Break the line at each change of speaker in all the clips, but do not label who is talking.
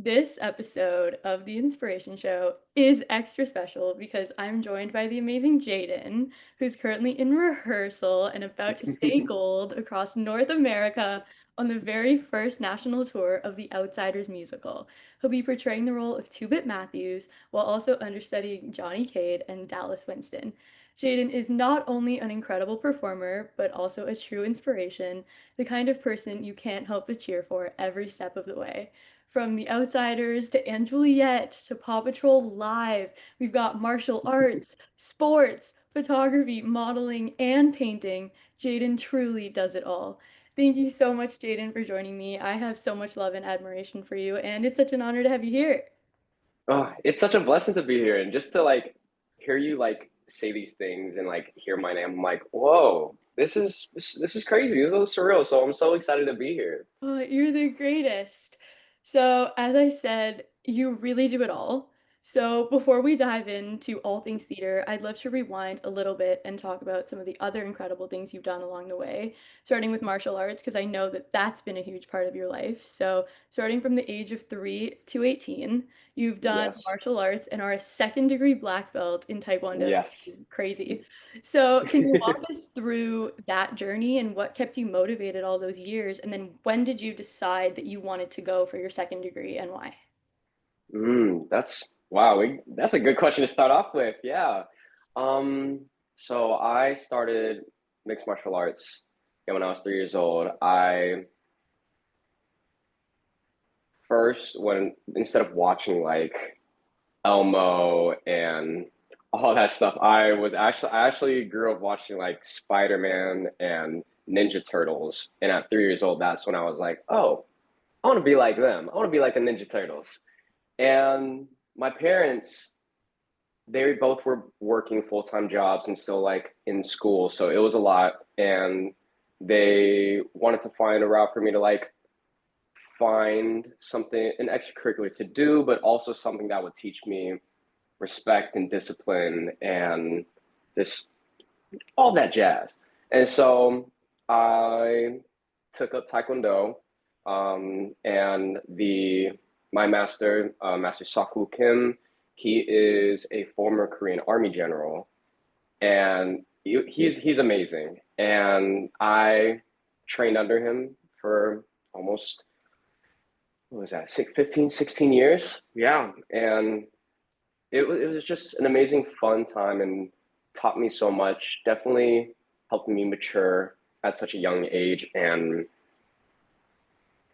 This episode of The Inspiration Show is extra special because I'm joined by the amazing Jaydon, who's currently in rehearsal and about to stay gold across North America on the very first national tour of the Outsiders musical. He'll be portraying the role of Two-Bit Matthews while also understudying Johnny Cade and Dallas Winston. Jaydon is not only an incredible performer, but also a true inspiration, the kind of person you can't help but cheer for every step of the way. From The Outsiders to and Juliet to Paw Patrol Live, we've got martial arts, sports, photography, modeling, and painting. Jaydon truly does it all. Thank you so much, Jaydon, for joining me. I have so much love and admiration for you, and it's such an honor to have you here.
Oh, it's such a blessing to be here and just to hear you say these things and hear my name. I'm like, whoa, this is crazy. This is a little surreal. So I'm so excited to be here.
Oh, you're the greatest. So, as I said, you really do it all. So, before we dive into all things theater, I'd love to rewind a little bit and talk about some of the other incredible things you've done along the way, starting with martial arts, because I know that that's been a huge part of your life. So, starting from the age of 3 to 18, you've done
Yes.
martial arts and are a second degree black belt in TaeKwonDo, which
Yes.
is crazy. So, can you walk us through that journey and what kept you motivated all those years? And then when did you decide that you wanted to go for your second degree and why?
That's wow. That's a good question to start off with. Yeah. So I started mixed martial arts when I was 3 years old. I first when instead of watching Elmo and all that stuff. I actually grew up watching Spider-Man and Ninja Turtles, and at 3 years old, that's when I was like, oh, I want to be like them. I want to be like the Ninja Turtles. And my parents, they both were working full-time jobs and still in school, so it was a lot. And they wanted to find a route for me to find something an extracurricular to do, but also something that would teach me respect and discipline and this all that jazz. And so I took up Taekwondo, and the my master, Master Saku Kim, he is a former Korean Army general, and he's amazing. And I trained under him for almost what was that, 15, 16 years? Yeah, and it was just an amazing, fun time and taught me so much. Definitely helped me mature at such a young age and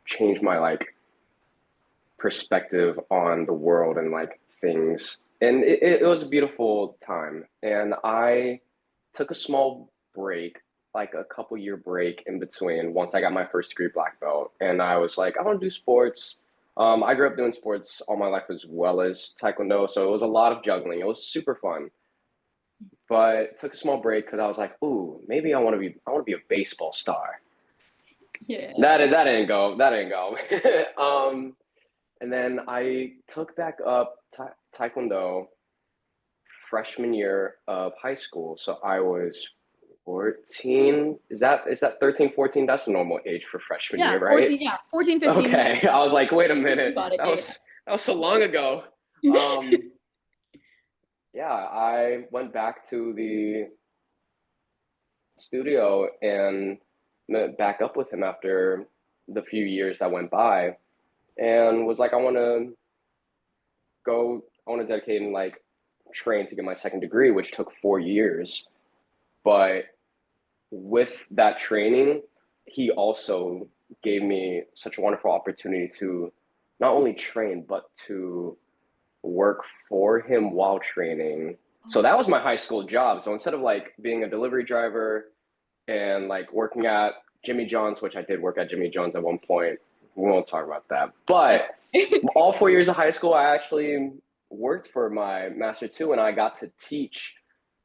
change my perspective on the world and things. And it was a beautiful time. And I took a small break, like a couple year break in between once I got my first degree black belt. And I was like, I want to do sports. I grew up doing sports all my life as well as Taekwondo, so it was a lot of juggling. It was super fun, but took a small break because I was like, "Ooh, maybe I want to be a baseball star."
Yeah.
That didn't go. That didn't go. And then I took back up Taekwondo freshman year of high school. So I was 14. Is that 13, 14? That's a normal age for freshman year,
Yeah,
right?
14, yeah, 14, 15
Okay.
years.
I was like, wait a
You
minute.
got it,
That was so long ago.
yeah.
Um, yeah, I went back to the studio and met back up with him after the few years that went by and was like, I want to dedicate and train to get my second degree, which took 4 years. But with that training, he also gave me such a wonderful opportunity to not only train, but to work for him while training. So that was my high school job. So instead of being a delivery driver and working at Jimmy John's, which I did work at Jimmy John's at one point, we won't talk about that. But all 4 years of high school, I actually worked for my master too, and I got to teach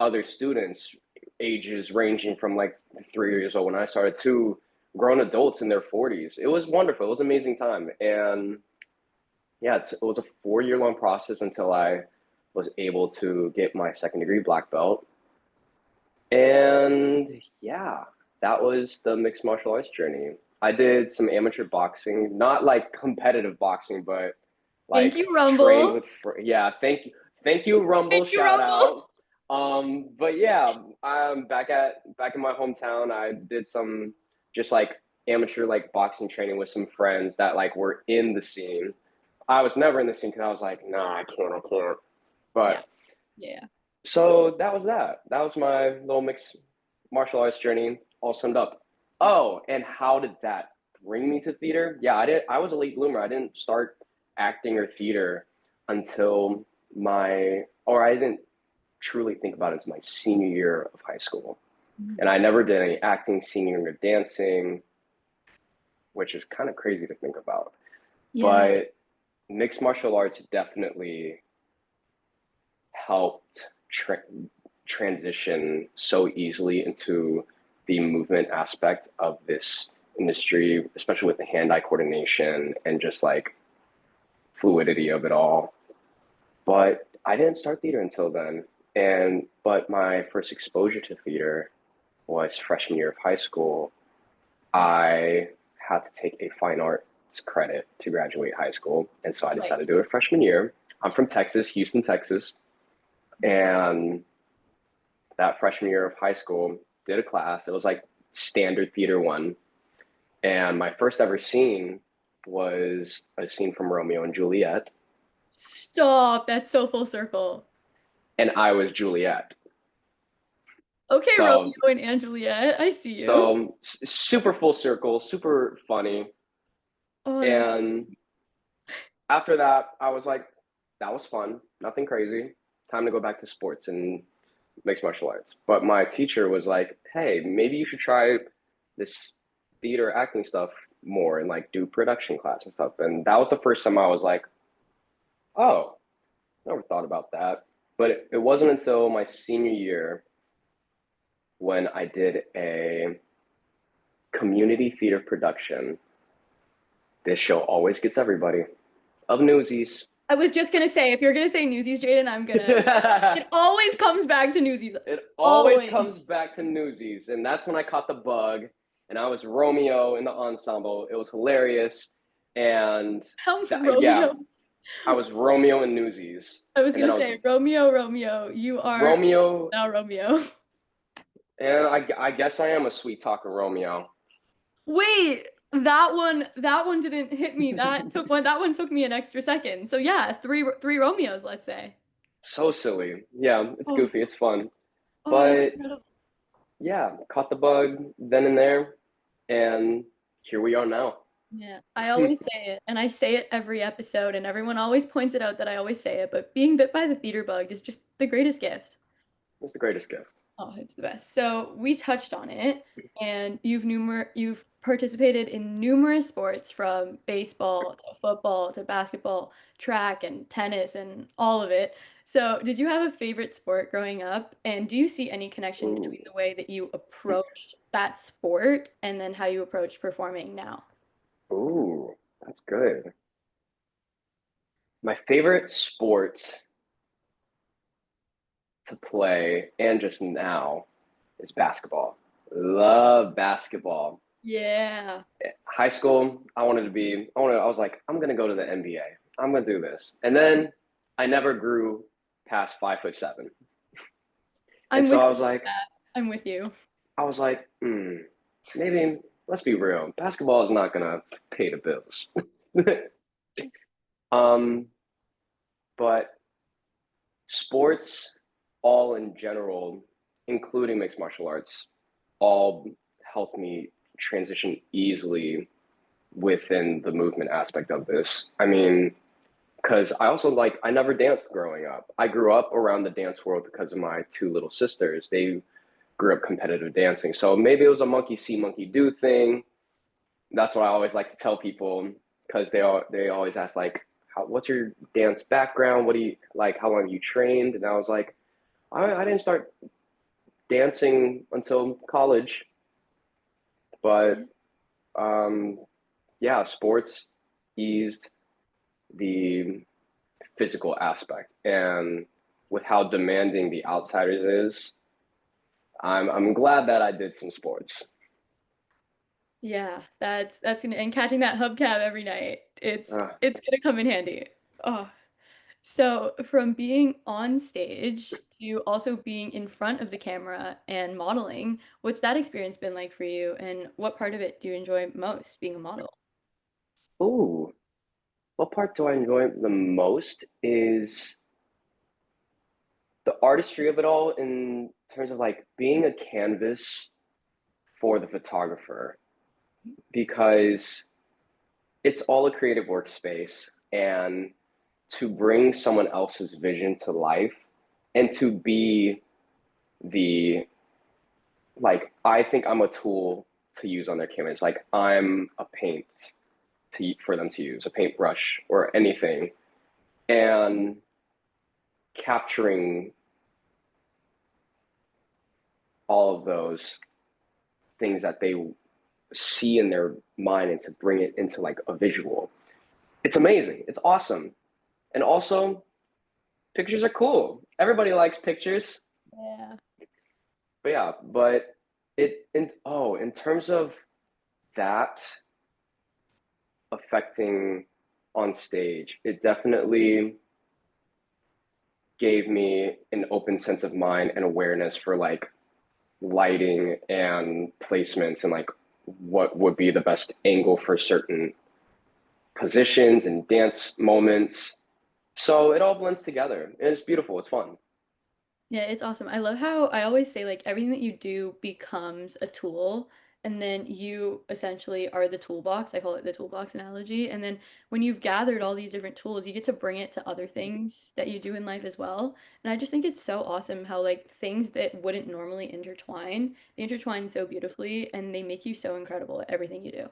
other students ages ranging from 3 years old when I started to grown adults in their 40s. It was wonderful. It was an amazing time. And yeah, it was a 4 year long process until I was able to get my second degree black belt. And yeah, that was the mixed martial arts journey. I did some amateur boxing, not like competitive boxing, but
Thank
like
you,
trained
Rumble.
with yeah, thank you Rumble,
Thank you,
shout
Rumble.
out. But yeah, I'm back in my hometown. I did some just like amateur like boxing training with some friends that like were in the scene. I was never in the scene because I was like, nah, I can't.
Yeah,
But
yeah,
so that was that. That was my little mixed martial arts journey, all summed up. Oh, and how did that bring me to theater? Yeah, I did. I was a late bloomer. I didn't start acting or theater until or I didn't truly think about it until my senior year of high school.
Mhm.
And I never did any acting, singing, or dancing, which is kind of crazy to think about.
Yeah,
But mixed martial arts definitely helped transition so easily into the movement aspect of this industry, especially with the hand-eye coordination and just like fluidity of it all. But I didn't start theater until then. But my first exposure to theater was freshman year of high school. I had to take a fine arts credit to graduate high school, and so I decided
right.
to do it freshman year. I'm from Texas, Houston, Texas, and that freshman year of high school, did a class. It was like standard theater one. And my first ever scene was a scene from Romeo and Juliet.
Stop. That's so full circle.
And I was Juliet.
Okay,
So,
Romeo and Juliet, I see you.
super full circle, super funny.
Oh, that's
And after that, I was like, that was fun. Nothing crazy. Time to go back to sports and mixed martial arts. But my teacher was like, hey, maybe you should try this theater acting stuff more and like do production class and stuff. And that was the first time I was like, oh, never thought about that. But it wasn't until my senior year when I did a community theater production. This show always gets everybody of Newsies.
I was just gonna say, if you're gonna say Newsies, Jaden, I'm gonna. It
It
always comes back to Newsies.
always comes
Always.
back to Newsies. And that's when I caught the bug. And I was Romeo in the ensemble. It was hilarious. And
How's
yeah,
Romeo?
I was Romeo in Newsies.
I was
And then
gonna
I was
say, Romeo, Romeo, you are
Romeo.
now Romeo.
And I guess I am a sweet talker Romeo.
Wait, that one didn't hit me. That one took me an extra second. So yeah, three Romeos, let's say.
So silly. Yeah, it's
Oh,
goofy. It's fun.
oh, that's
But
incredible.
yeah, caught the bug then and there. And here we are now.
Yeah, I always say it, and I say it every episode, and everyone always points it out that I always say it, but being bit by the theater bug is just the greatest gift.
It's the greatest gift.
Oh, it's the best. So we touched on it, and you've participated in numerous sports from baseball to football to basketball, track and tennis and all of it. So did you have a favorite sport growing up? And do you see any connection
Ooh,
between the way that you approached that sport and then how you approach performing now?
ooh, that's good. My favorite sport to play and just now is basketball. Love basketball.
Yeah.
High school, I was like, I'm gonna go to the NBA. I'm gonna do this. And then I never grew past 5'7". And
I'm
so
with you with that. I'm with you.
I was like, maybe let's be real. Basketball is not gonna pay the bills. um, but sports, all in general, including mixed martial arts, all helped me transition easily within the movement aspect of this. I mean, because I also like I never danced growing up. I grew up around the dance world because of my two little sisters. They grew up competitive dancing, so maybe it was a monkey see, monkey do thing. That's what I always like to tell people because they always ask like, what's your dance background? What do you like? How long have you trained? And I was like, I didn't start dancing until college,
Yeah.
but um, yeah, sports eased the physical aspect, and with how demanding the outsiders is, I'm glad that I did some sports.
Yeah, that's gonna and catching that hubcap every night.
Uh,
It's gonna come in handy. Oh, so from being on stage to also being in front of the camera and modeling, what's that experience been like for you, and what part of it do you enjoy most, being a model?
Ooh, what part do I enjoy the most is the artistry of it all in terms of like being a canvas for the photographer because it's all a creative workspace and to bring someone else's vision to life and to be the like I think I'm a tool to use on their canvas. Like I'm a paint for them to use, a paintbrush or anything. And capturing all of those things that they see in their mind and to bring it into like a visual. It's amazing. It's awesome. And also, pictures are cool. Everybody likes pictures.
Yeah.
But yeah, but in terms of that affecting on stage, it definitely gave me an open sense of mind and awareness for like lighting and placements and like what would be the best angle for certain positions and dance moments. So it all blends together. And it's beautiful. It's fun.
Yeah, it's awesome. I love how I always say like everything that you do becomes a tool, and then you essentially are the toolbox. I call it the toolbox analogy. And then when you've gathered all these different tools, you get to bring it to other things that you do in life as well. And I just think it's so awesome how like things that wouldn't normally intertwine, they intertwine so beautifully and they make you so incredible at everything you do.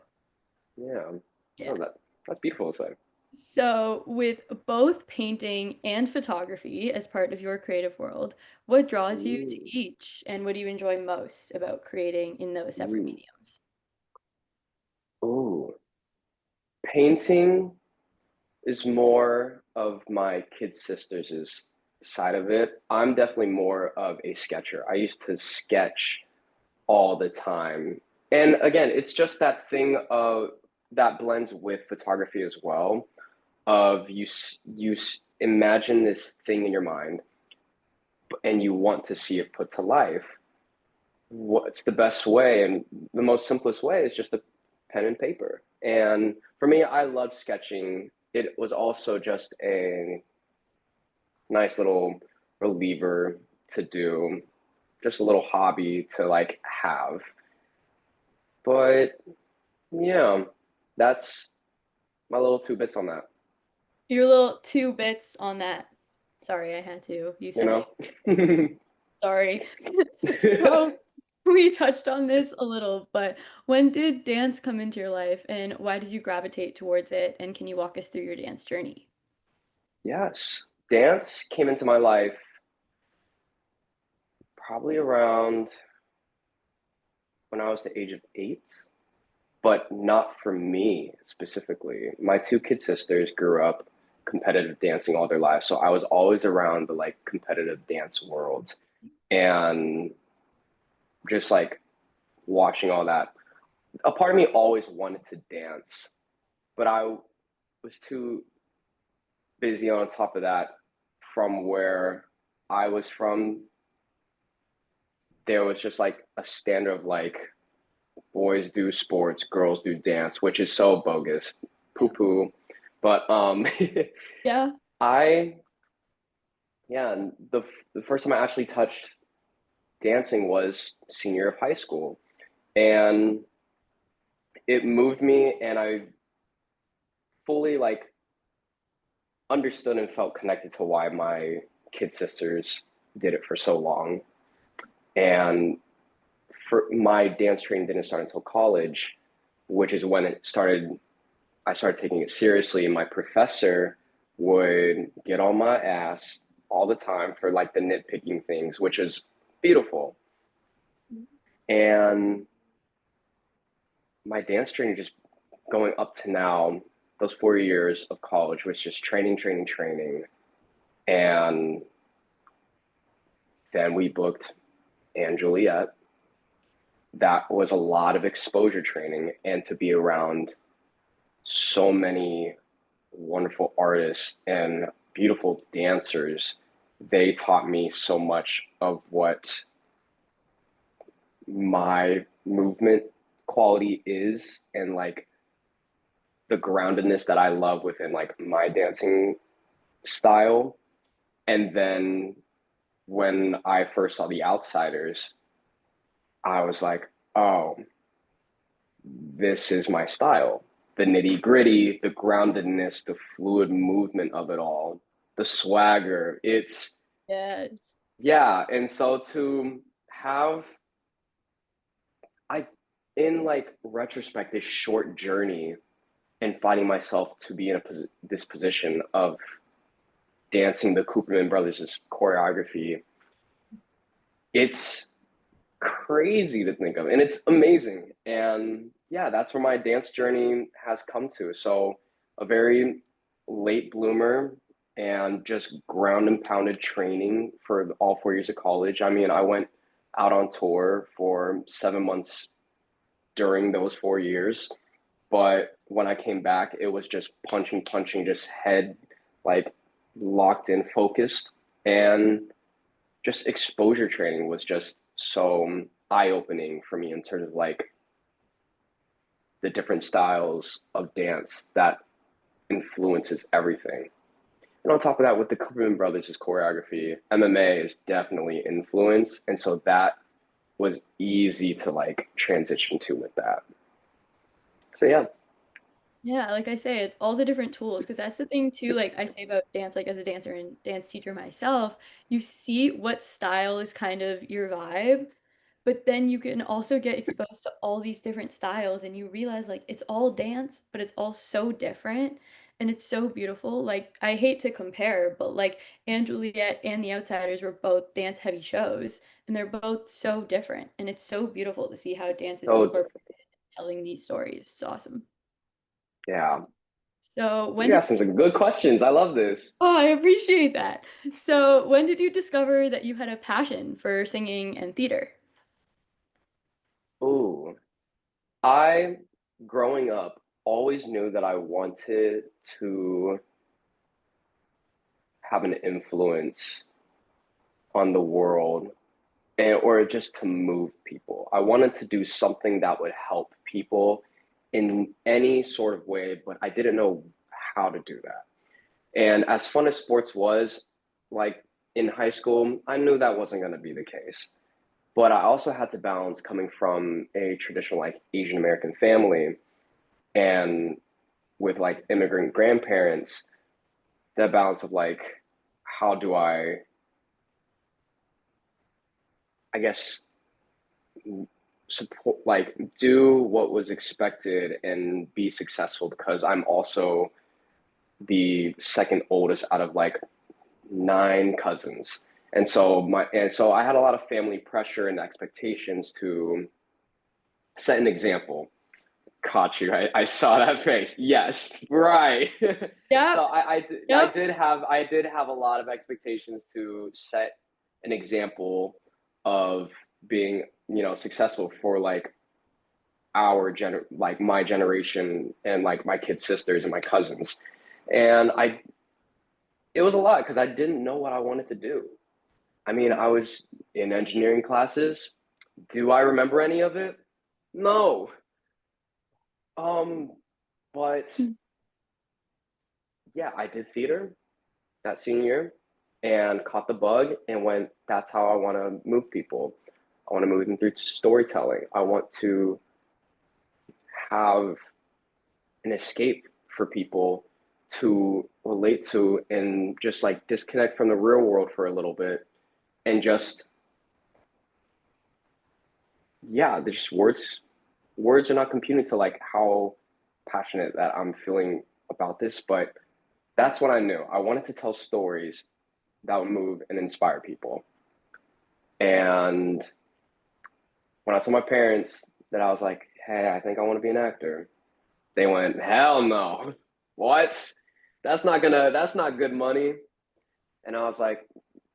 Yeah.
Yeah.
Oh, that's beautiful to say.
So, with both painting and photography as part of your creative world, what draws you to
Ooh.
each, and what do you enjoy most about creating in those separate
Ooh.
mediums?
Ooh. Painting is more of my kid sisters' side of it. I'm definitely more of a sketcher. I used to sketch all the time. And again, it's just that thing of that blends with photography as well. Of you imagine this thing in your mind and you want to see it put to life. What's the best way? And the most simplest way is just a pen and paper. And for me, I love sketching. It was also just a nice little reliever to do, just a little hobby to like have. But yeah, that's my little two bits on that,
Your little two bits on that. Sorry, I had to. You
you
said
know?
it. Sorry. So, we touched on this a little, but when did dance come into your life, and why did you gravitate towards it? And can you walk us through your dance journey?
Yes, dance came into my life probably around when I was the age of 8, but not for me specifically. My two kid sisters grew up competitive dancing all their lives, so I was always around the like competitive dance world and just like watching all that. A part of me always wanted to dance, but I was too busy on top of that from where I was from. There was just like a standard of like boys do sports, girls do dance, which is so bogus, poo
Yeah.
poo. But
Yeah.
I yeah, the first time I actually touched dancing was senior of high school, and it moved me, and I fully like understood and felt connected to why my kid sisters did it for so long. And for my dance training didn't start until college, which is when it started. I started taking it seriously. And my professor would get on my ass all the time for like the nitpicking things, which is beautiful. And my dance training just going up to now, those 4 years of college was just training, training, training. And then we booked and Juliet. That was a lot of exposure training and to be around so many wonderful artists and beautiful dancers, they taught me so much of what my movement quality is and like the groundedness that I love within like my dancing style. And then when I first saw The Outsiders, I was like, oh, this is my style. The nitty gritty, the groundedness, the fluid movement of it all, the swagger. It's,
Yes.
yeah. And so to have, I, in like retrospect, this short journey and finding myself to be in this position of dancing the Cooperman Brothers' choreography, it's crazy to think of and it's amazing. And yeah, that's where my dance journey has come to. So a very late bloomer and just ground and pounded training for all 4 years of college. I mean, I went out on tour for 7 months during those 4 years, but when I came back it was just punching, just head like locked in, focused. And just exposure training was just so eye-opening for me in terms of like the different styles of dance that influences everything. And on top of that, with the Cooperman Brothers' choreography, MMA is definitely influence, and so that was easy to like transition to with that. So yeah.
Yeah, like I say, it's all the different tools because that's the thing too, like I say about dance, like as a dancer and dance teacher myself, you see what style is kind of your vibe, but then you can also get exposed to all these different styles and you realize like it's all dance, but it's all so different and it's so beautiful. Like I hate to compare, but like and Juliet and The Outsiders were both dance heavy shows and they're both so different and it's so beautiful to see how dance is
Oh
incorporated in telling these stories. It's awesome.
yeah.
So
You
when did
got some good questions. I love this.
Oh, I appreciate that. So when did you discover that you had a passion for singing and theater?
Ooh. I growing up always knew that I wanted to have an influence on the world and, or just to move people. I wanted to do something that would help people in any sort of way, but I didn't know how to do that. And as fun as sports was, like in high school, I knew that wasn't going to be the case. But I also had to balance coming from a traditional like Asian American family and with like immigrant grandparents, that balance of like, how do I guess, support, like, do what was expected and be successful because I'm also the second oldest out of like 9 cousins. And so I had a lot of family pressure and expectations to set an example. Caught you. I saw that face. Yes, right. So
Yep, yep.
I did have a lot of expectations to set an example of being, successful for like like my generation and like my kid sisters and my cousins. And I it was a lot because I didn't know what I wanted to do. I mean, I was in engineering classes. Do I remember any of it? No. Um, but yeah, I did theater that senior year and caught the bug and went, that's how I want to move people. I want to move them through storytelling. I want to have an escape for people to relate to and just like disconnect from the real world for a little bit and just, yeah, there's just words are not computing to like how passionate that I'm feeling about this, but that's what I knew. I wanted to tell stories that would move and inspire people. And when I told my parents that I was like, hey, I think I want to be an actor, they went, hell no. What? That's not good money. And I was like,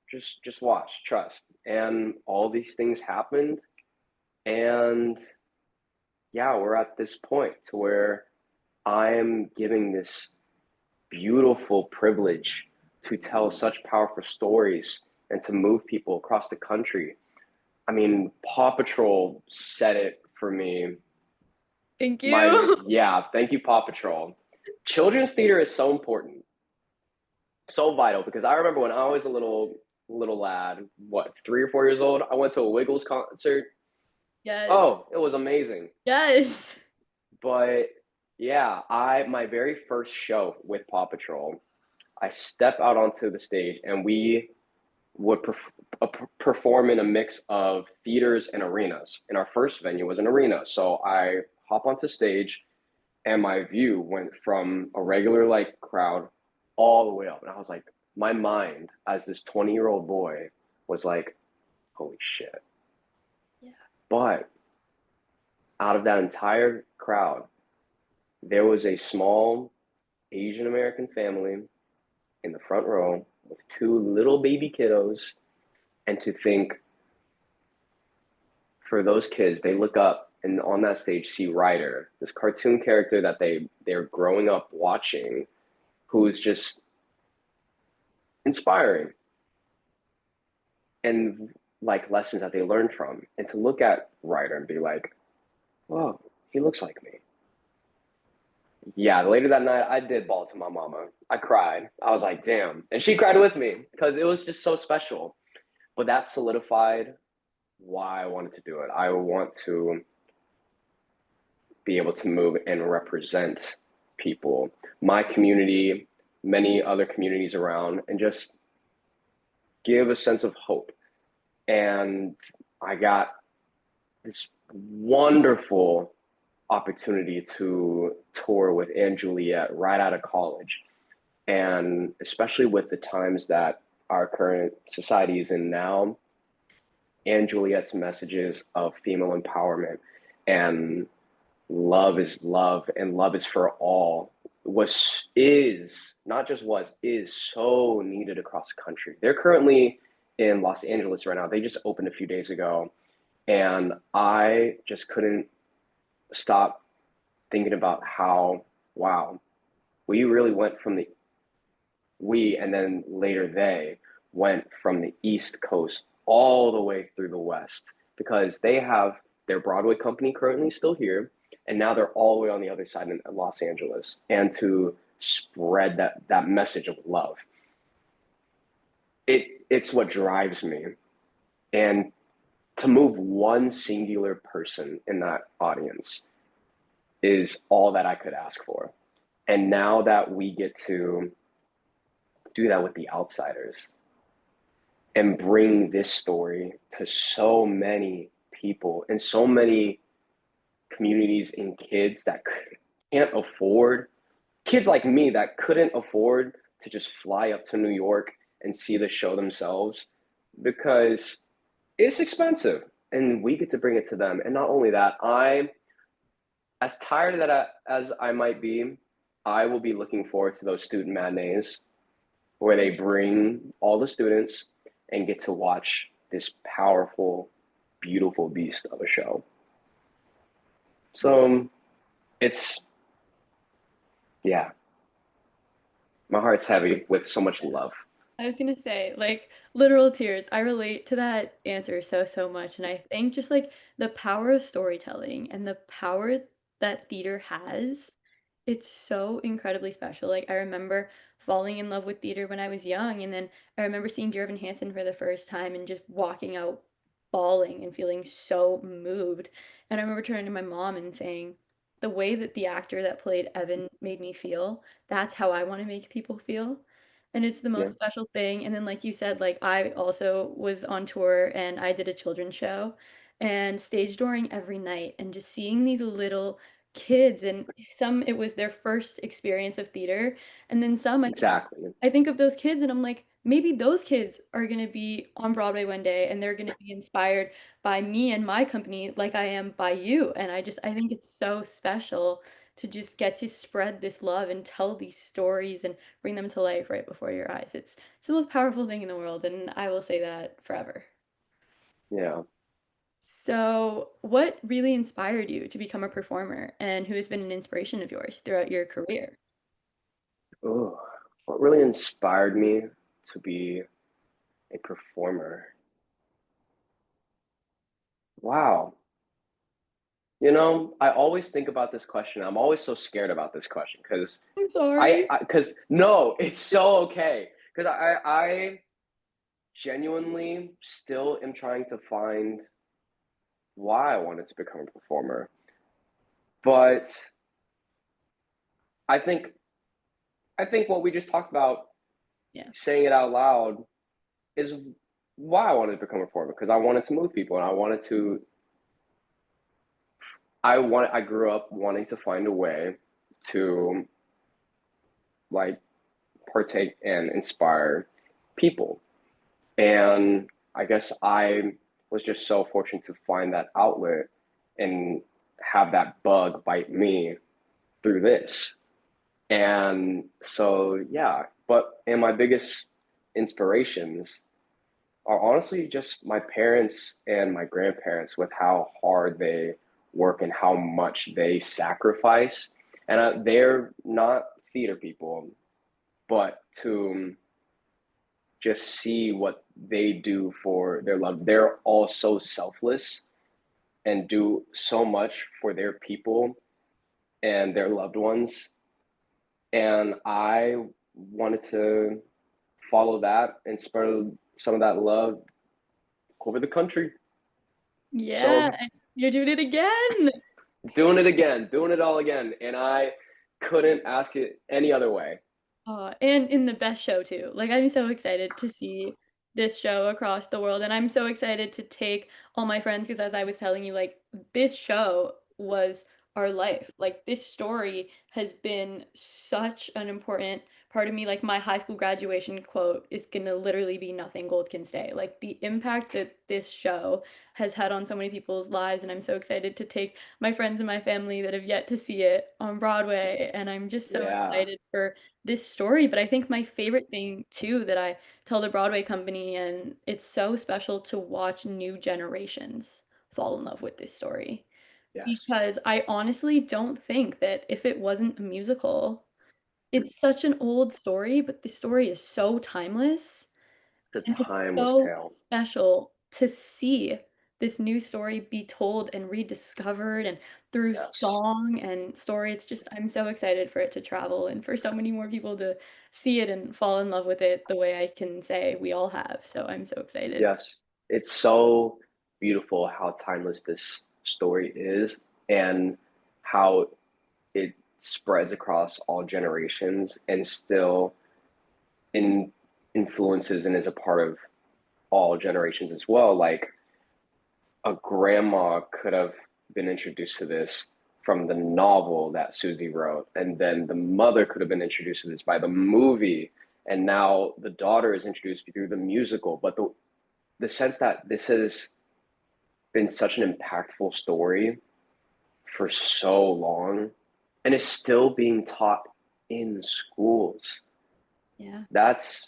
just watch, trust. And all these things happened. And yeah, we're at this point to where I'm giving this beautiful privilege to tell such powerful stories and to move people across the country. I mean, Paw Patrol said it for me.
Thank
My
you.
Yeah, thank you, Paw Patrol. Children's theater is so important, so vital because I remember when I was a little lad, what, 3 or 4 years old, I went to a Wiggles concert.
Yes.
Oh, it was amazing.
Yes.
But yeah, I my very first show with Paw Patrol, I step out onto the stage and we would perform in a mix of theaters and arenas. And our first venue was an arena. So I hop onto stage and my view went from a regular like crowd all the way up. And I was like, my mind as this 20-year-old boy was like, holy shit.
Yeah.
But out of that entire crowd, there was a small Asian American family in the front row with two little baby kiddos. And to think for those kids, they look up and on that stage see Ryder, this cartoon character that they're growing up watching, who's just inspiring and like lessons that they learn from. And to look at Ryder and be like, "Whoa, he looks like me." Yeah, later that night, I did bawl to my mama. I cried. I was like, "Damn," and she cried with me because it was just so special. But that solidified why I wanted to do it. I want to be able to move and represent people, my community, many other communities around, and just give a sense of hope. And I got this wonderful opportunity to tour with Aunt Juliet right out of college. And especially with the times that our current society is in now, Aunt Juliet's messages of female empowerment and love is love and love is for all was is not just was is so needed across the country. They're currently in Los Angeles right now. They just opened a few days ago, and I just couldn't stop thinking about how wow, we really went from the we and then later they went from the East Coast all the way through the West because they have their Broadway company currently still here, and now they're all the way on the other side in Los Angeles, and to spread that message of love. It's what drives me, and to move one singular person in that audience is all that I could ask for. And now that we get to do that with the outsiders and bring this story to so many people and so many communities and kids that can't afford, kids like me that couldn't afford to just fly up to New York and see the show themselves because it's expensive and we get to bring it to them. And not only that, as tired as I might be, I will be looking forward to those student matinees where they bring all the students and get to watch this powerful, beautiful beast of a show. So it's, yeah, my heart's heavy with so much love.
I was gonna say, like, literal tears. I relate to that answer so, so much. And I think just like the power of storytelling and the power that theater has, it's so incredibly special. Like, I remember falling in love with theater when I was young. And then I remember seeing Dear Evan Hansen for the first time and just walking out bawling and feeling so moved. And I remember turning to my mom and saying, the way that the actor that played Evan made me feel, that's how I want to make people feel. And it's the
Yeah,
most special thing. And then, like you said, like I also was on tour and I did a children's show and stage dooring every night and just seeing these little kids and some it was their first experience of theater and then some
exactly.
I think of those kids and I'm like, maybe those kids are going to be on Broadway one day and they're going to be inspired by me and my company like I am by you. And I think it's so special to just get to spread this love and tell these stories and bring them to life right before your eyes. It's the most powerful thing in the world, and I will say that forever.
Yeah.
So, what really inspired you to become a performer and who has been an inspiration of yours throughout your career?
Ooh. what really inspired me to be a performer? Wow. I always think about this question. I'm always so scared about this question because
I'm sorry.
because no, it's so okay. Because I genuinely still am trying to find why I wanted to become a performer. But I think I think what we just talked about,
Yeah.
saying it out loud, is why I wanted to become a performer because I wanted to move people and I grew up wanting to find a way to like partake and inspire people. And I guess I was just so fortunate to find that outlet and have that bug bite me through this. And so, yeah, and my biggest inspirations are honestly just my parents and my grandparents with how hard they work and how much they sacrifice. And they're not theater people, but to just see what they do for their love, they're all so selfless and do so much for their people and their loved ones. And I wanted to follow that and spread some of that love over the country.
Yeah,
So
and you're doing it again.
doing it again, doing it all again. And I couldn't ask it any other way.
And in the best show too. Like I'm so excited to see this show across the world, and I'm so excited to take all my friends because as I was telling you, like this show was our life. Like this story has been such an important part of me. Like my high school graduation quote is gonna literally be nothing gold can stay. Like the impact that this show has had on so many people's lives, and I'm so excited to take my friends and my family that have yet to see it on Broadway, and I'm just so
Yeah.
excited for this story. But I think my favorite thing too that I tell the Broadway company, and it's so special to watch new generations fall in love with this story.
Yes.
Because I honestly don't think that if it wasn't a musical, it's such an old story, but the story is so timeless.
The
And it's
timeless
so
tale.
special to see this new story be told and rediscovered and through
Yes.
song and story. It's just, I'm so excited for it to travel and for so many more people to see it and fall in love with it the way I can say we all have. So I'm so excited.
Yes. It's so beautiful how timeless this story is and how it spreads across all generations and still in influences and is a part of all generations as well. Like a grandma could have been introduced to this from the novel that Susie wrote, and then the mother could have been introduced to this by the movie, and now the daughter is introduced through the musical. But the sense that this has been such an impactful story for so long and is still being taught in schools.
Yeah.
That's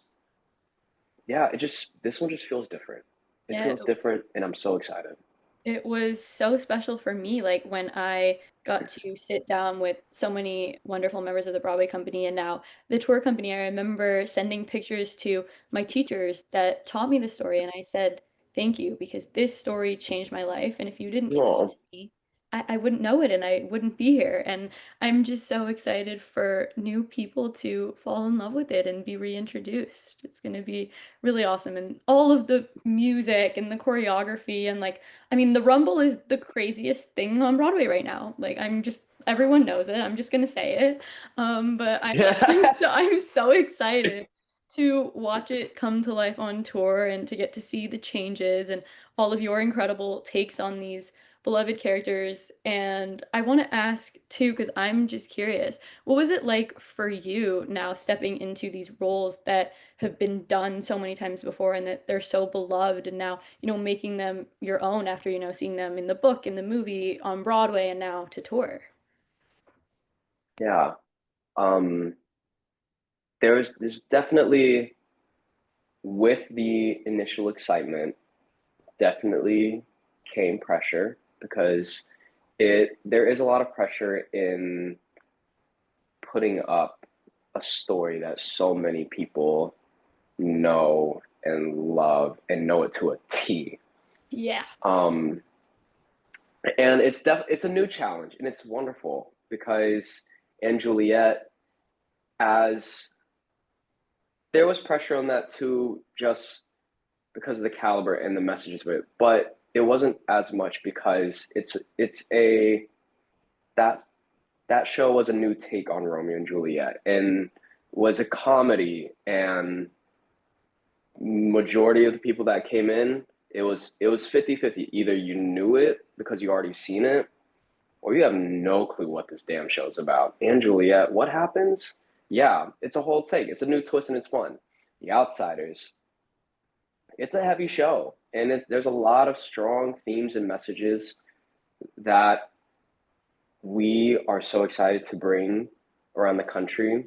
yeah, it just this one just feels different. It
Yeah.
feels different and I'm so excited.
It was so special for me, like when I got to sit down with so many wonderful members of the Broadway company and now the tour company. I remember sending pictures to my teachers that taught me the story, and I said, thank you, because this story changed my life. And if you didn't tell it
Oh,
to me, I wouldn't know it and I wouldn't be here. And I'm just so excited for new people to fall in love with it and be reintroduced. It's going to be really awesome. And all of the music and the choreography and like, I mean, the Rumble is the craziest thing on Broadway right now. Like, I'm just everyone knows it. I'm just gonna say it. But
yeah.
I'm so excited to watch it come to life on tour and to get to see the changes and all of your incredible takes on these beloved characters. And I want to ask too, because I'm just curious, what was it like for you now stepping into these roles that have been done so many times before and that they're so beloved and now, making them your own after, seeing them in the book, in the movie, on Broadway, and now to tour.
Yeah. Um, there's definitely with the initial excitement, definitely came pressure because it there is a lot of pressure in putting up a story that so many people know and love and know it to a T.
Yeah.
Um, and it's a new challenge and it's wonderful because and Juliet, as there was pressure on that too, just because of the caliber and the messages of it, but it wasn't as much because it's a that that show was a new take on Romeo and Juliet and was a comedy, and majority of the people that came in, it was 50-50. Either you knew it because you already seen it, or you have no clue what this damn show's about. And Juliet, what happens? Yeah, it's a whole take. It's a new twist and it's fun. The Outsiders, it's a heavy show, and there's a lot of strong themes and messages that we are so excited to bring around the country.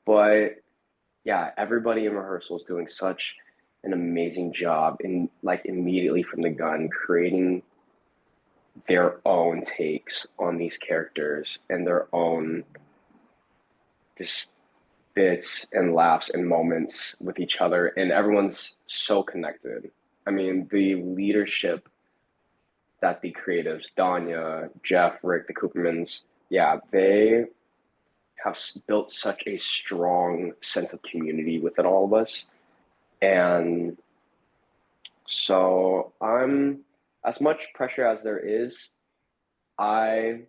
But yeah, everybody in rehearsal is doing such an amazing job in like immediately from the gun, creating their own takes on these characters and their own just bits and laughs and moments with each other, and everyone's so connected. I mean, the leadership that the creatives, Danya, Jeff, Rick, the Coopermans, yeah, they have built such a strong sense of community within all of us. And so I'm, as much pressure as there is, I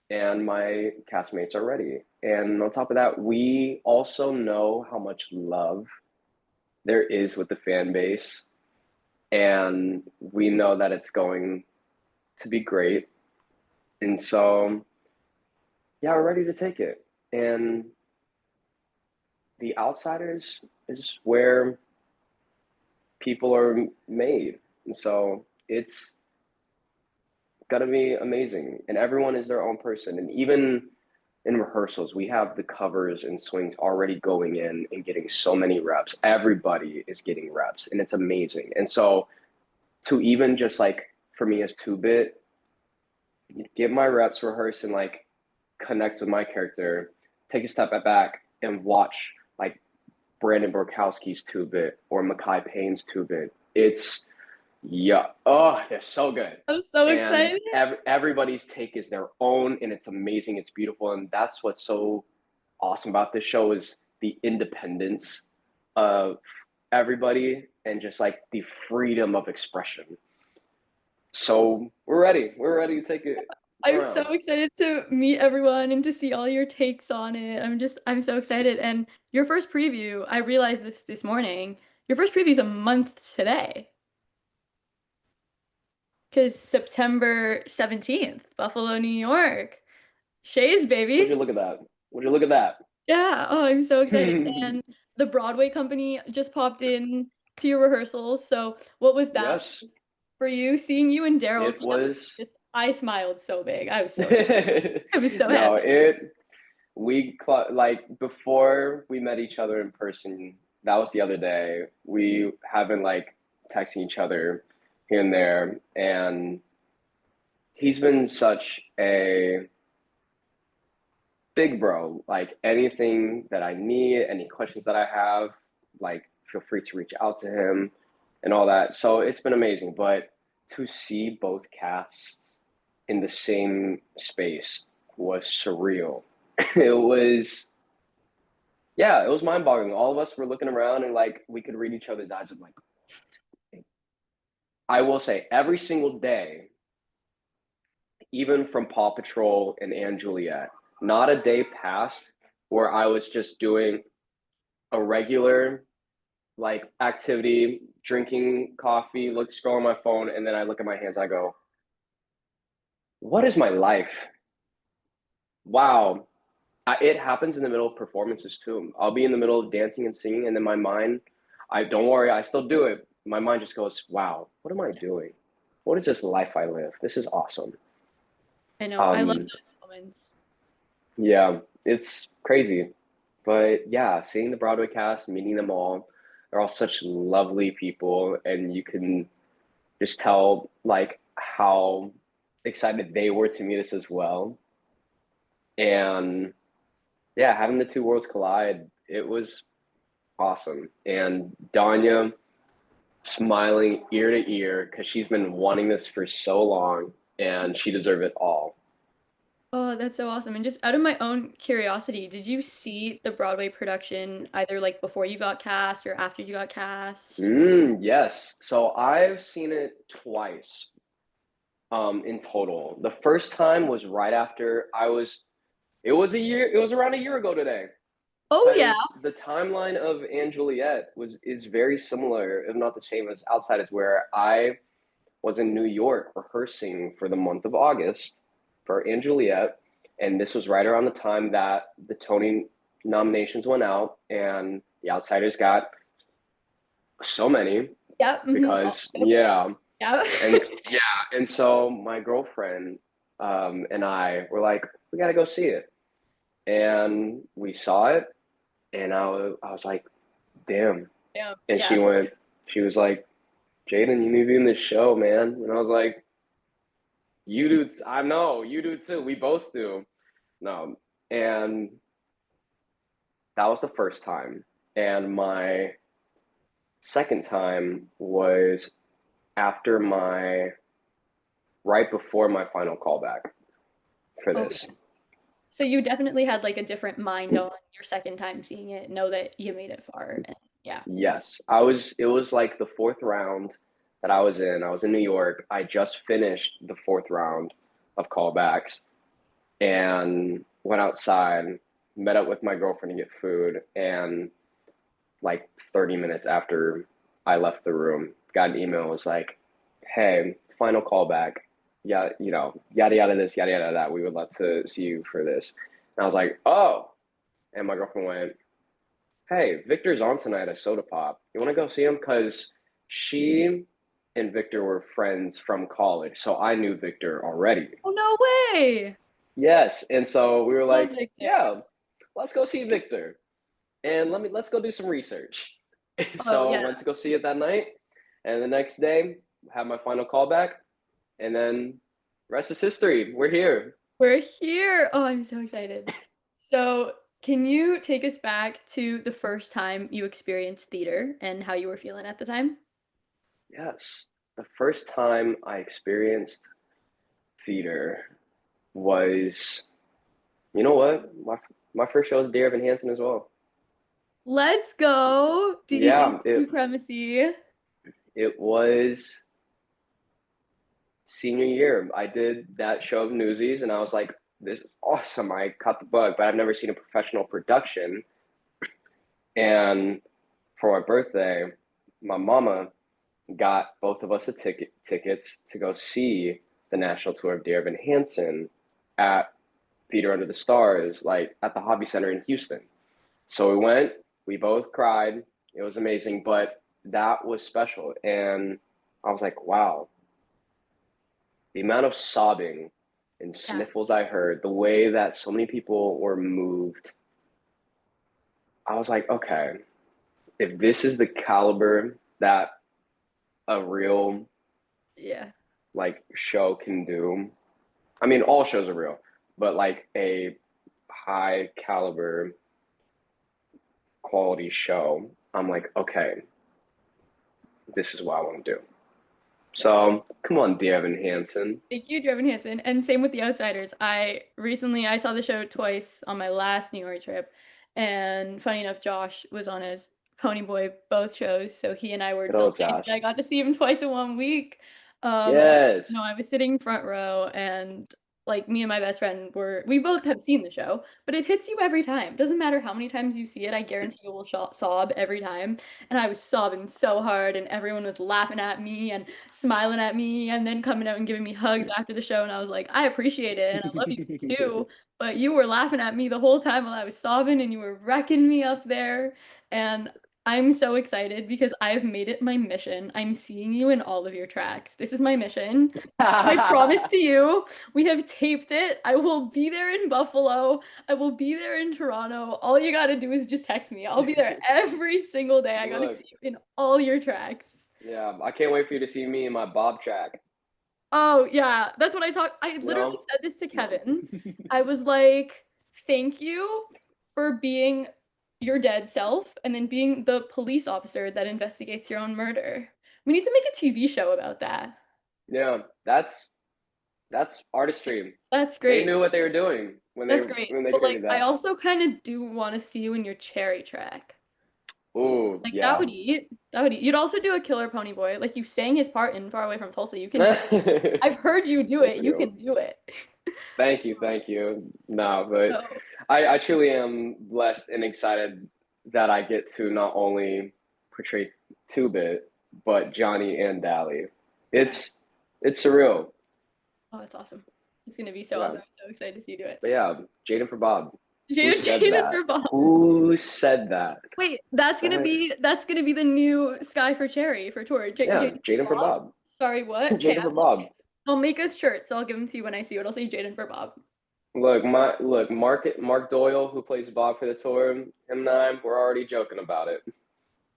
and my castmates are ready. And on top of that, we also know how much love there is with the fan base. And we know that it's going to be great. And so, yeah, we're ready to take it. And The Outsiders is where people are made. And so it's gonna be amazing. And everyone is their own person. And even in rehearsals, we have the covers and swings already going in and getting so many reps. Everybody is getting reps, and it's amazing. And so to even just like for me as 2-bit, get my reps, rehearse, and like connect with my character, take a step back and watch like Brandon Borkowski's 2-bit or Makai Payne's 2-bit. It's yeah, oh, they're so good.
I'm so
And
excited.
everybody's take is their own, and it's amazing. It's beautiful, and that's what's so awesome about this show is the independence of everybody and just like the freedom of expression. So we're ready. We're ready to take it
I'm so
around.
excited to meet everyone and to see all your takes on it. I'm so excited. And your first preview, I realized this morning, your first preview is a month today. Because September 17th, Buffalo, New York. Shays,
Would you
baby.
look at that? Would you look at that?
Yeah. Oh, I'm so excited. And the Broadway company just popped in to your rehearsals. So what was that
Yes,
for you? Seeing you and Daryl
it
together,
was.
just I smiled so big. I was so excited. I was so
No,
happy.
it like before we met each other in person. That was the other day. We have been like texting each other here and there, and he's been such a big bro. Like anything that I need, any questions that I have, like feel free to reach out to him and all that. So it's been amazing. But to see both casts in the same space was surreal. It was, yeah, it was mind boggling. All of us were looking around and like we could read each other's eyes of like, I will say every single day, even from Paw Patrol and Juliet, not a day passed where I was just doing a regular like activity, drinking coffee, look, scroll on my phone, and then I look at my hands. I go, "What is my life? Wow!" It happens in the middle of performances too. I'll be in the middle of dancing and singing, and then my mind, I don't worry, I still do it. My mind just goes, "Wow, what am I doing? What is this life I live? This is awesome."
I know. I love
Um,
those moments.
yeah, it's crazy. But yeah, seeing the Broadway cast, meeting them all, they're all such lovely people, and you can just tell like how excited they were to meet us as well. And yeah, having the two worlds collide, it was awesome. And Danya smiling ear to ear because she's been wanting this for so long and she deserved it all.
Oh, that's so awesome. And just out of my own curiosity, did you see the Broadway production either like before you got cast or after you got cast?
Yes. So I've seen it twice in total. The first time was right after it was around a year ago today.
Oh yeah.
Because the timeline of and Juliet is very similar, if not the same as Outsiders, where I was in New York rehearsing for the month of August for and Juliet, and this was right around the time that the Tony nominations went out, and the Outsiders got so many
Yep.
because yeah,
Yeah.
and yeah, and so my girlfriend and I were like, we got to go see it, and we saw it, and I was like, damn.
Yeah.
And
Yeah.
she was like, Jaydon, you need to be in this show, man. And I was like, you do, I know, you do too. We both do. No. And that was the first time. And my second time was after right before my final callback for
Oh
this.
yeah. So you definitely had like a different mind on your second time seeing it, know that you made it far. And yeah.
Yes. It was like the fourth round that I was in. I was in New York. I just finished the fourth round of callbacks and went outside, met up with my girlfriend to get food, and like 30 minutes after I left the room, got an email. It was like, "Hey, final callback. Yeah, you know, yada yada this, yada yada that. We would love to see you for this." And I was like, "Oh!" And my girlfriend went, "Hey, Victor's on tonight at Soda Pop. You want to go see him?" Because she and Victor were friends from college, so I knew Victor already.
Oh no way.
Yes, and so we were
Love
like,
Victor.
"Yeah, let's go see Victor." And let's go do some research.
Oh
So I
yeah.
went to go see it that night, and the next day had my final callback, and then rest is history. We're here.
We're here. Oh, I'm so excited. So, can you take us back to the first time you experienced theater and how you were feeling at the time?
Yes, the first time I experienced theater was, you know what? My first show was Dear Evan Hansen as well.
Let's go. Do you think
Yeah,
supremacy?
it was senior year. I did that show of Newsies, and I was like, "This is awesome." I caught the bug, but I've never seen a professional production. And for my birthday, my mama got both of us tickets to go see the national tour of Dear Evan Hansen at Theater Under the Stars, like at the Hobby Center in Houston. So we went, we both cried. It was amazing, but that was special. And I was like, wow, the amount of sobbing and
Yeah.
sniffles I heard, the way that so many people were moved, I was like, okay, if this is the caliber that a real
Yeah.
like show can do, I mean, all shows are real, but like a high caliber quality show, I'm like, okay, this is what I want to do. So come on, Devin Hansen.
Thank you, Jordan Hansen. And same with The Outsiders. I saw the show twice on my last New York trip. And funny enough, Josh was on as Pony Boy both shows. So he and I were
Good old
delighted.
Josh.
I got to see him twice in 1 week. And
Yes.
no, I was sitting front row and like me and my best friend we both have seen the show, but it hits you every time. Doesn't matter how many times you see it. I guarantee you will sob every time. And I was sobbing so hard and everyone was laughing at me and smiling at me and then coming out and giving me hugs after the show. And I was like, I appreciate it and I love you too. But you were laughing at me the whole time while I was sobbing and you were wrecking me up there. And I'm so excited because I've made it my mission. I'm seeing you in all of your tracks. This is my mission. This is my promise to you. We have taped it. I will be there in Buffalo. I will be there in Toronto. All you got to do is just text me. I'll be there every single day. I got to
Look,
see you in all your tracks.
yeah, I can't wait for you to see me in my Bob track.
Oh, yeah. That's what I literally
No,
said this to
no.
Kevin. I was like, thank you. for being your dead self and then being the police officer that investigates your own murder. We need to make a TV show about that.
Yeah, that's artistry.
That's
They
great.
knew what they were doing
That's great.
when they
But like
created
I
that.
also kind of do want to see you in your cherry track.
Ooh,
Like that
yeah.
would eat. That would eat. You'd also do a killer pony boy. Like you sang his part in Far Away from Tulsa. You can I've heard you do it.
Thank
You
you.
can do it.
Thank you, thank you. No, but
So
I truly am blessed and excited that I get to not only portray Two-Bit, but Johnny and Dally.
yeah.
It's surreal.
Oh, it's awesome. It's gonna be so
Yeah.
awesome. I'm so excited to see you do it.
But yeah, Jaden for Bob. Who
Jaden
said
Jaden
that?
for Bob.
Who said that?
Wait,
Right?
that's gonna be the new Sky for Cherry for tour.
Yeah,
Jaden
Jaden
for
for
Bob.
Bob.
Sorry, what? Okay,
Jaden for Bob.
I'll make us shirts. I'll give them to you when I see you. It'll say Jaden for Bob.
Look, Mark Doyle, who plays Bob for the tour, him and I, we're already joking about it.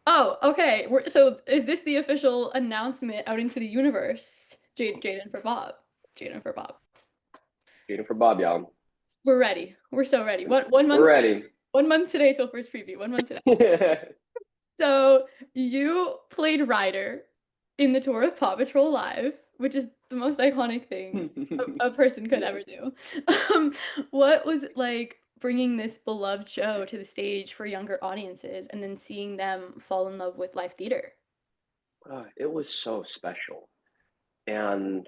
Oh, okay. So is this the official announcement out into the universe? Jaden for Bob. Jaden for Bob.
Jaden for Bob, y'all.
We're ready. We're so ready. One
We're
month today.
ready.
1 month today till first preview. 1 month today. So you played Ryder in the tour of Paw Patrol Live, which is the most iconic thing a person could ever
Yes.
do. Um, what was it like bringing this beloved show to the stage for younger audiences and then seeing them fall in love with live theater?
It was so special. And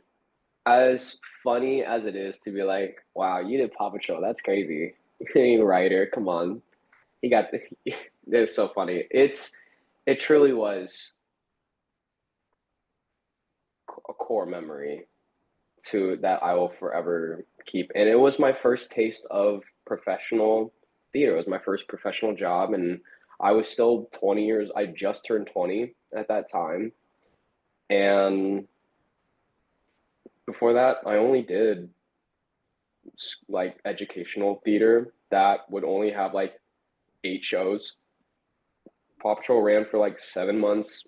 as funny as it is to be like, wow, you did Paw Patrol, that's crazy. Hey, Ryder, come on. He got it's so funny. It truly was a core memory to that I will forever keep. And it was my first taste of professional theater. It was my first professional job, and I was still 20 years. I just turned 20 at that time, and before that, I only did like educational theater that would only have like 8 shows. Paw Patrol ran for like 7 months,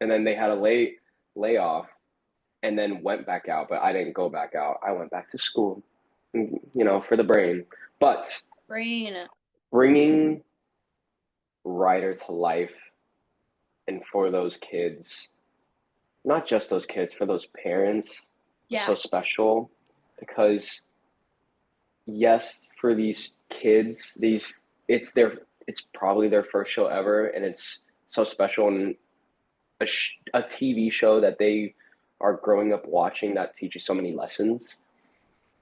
and then they had a layoff, and then went back out. But I didn't go back out. I went back to school, for the brain. But
Brain.
bringing Ryder to life, and for those kids, not just those kids, for those parents, was
Yeah.
so special because yes, for these kids, it's probably their first show ever, and it's so special, and a TV show that they are growing up watching that teaches so many lessons.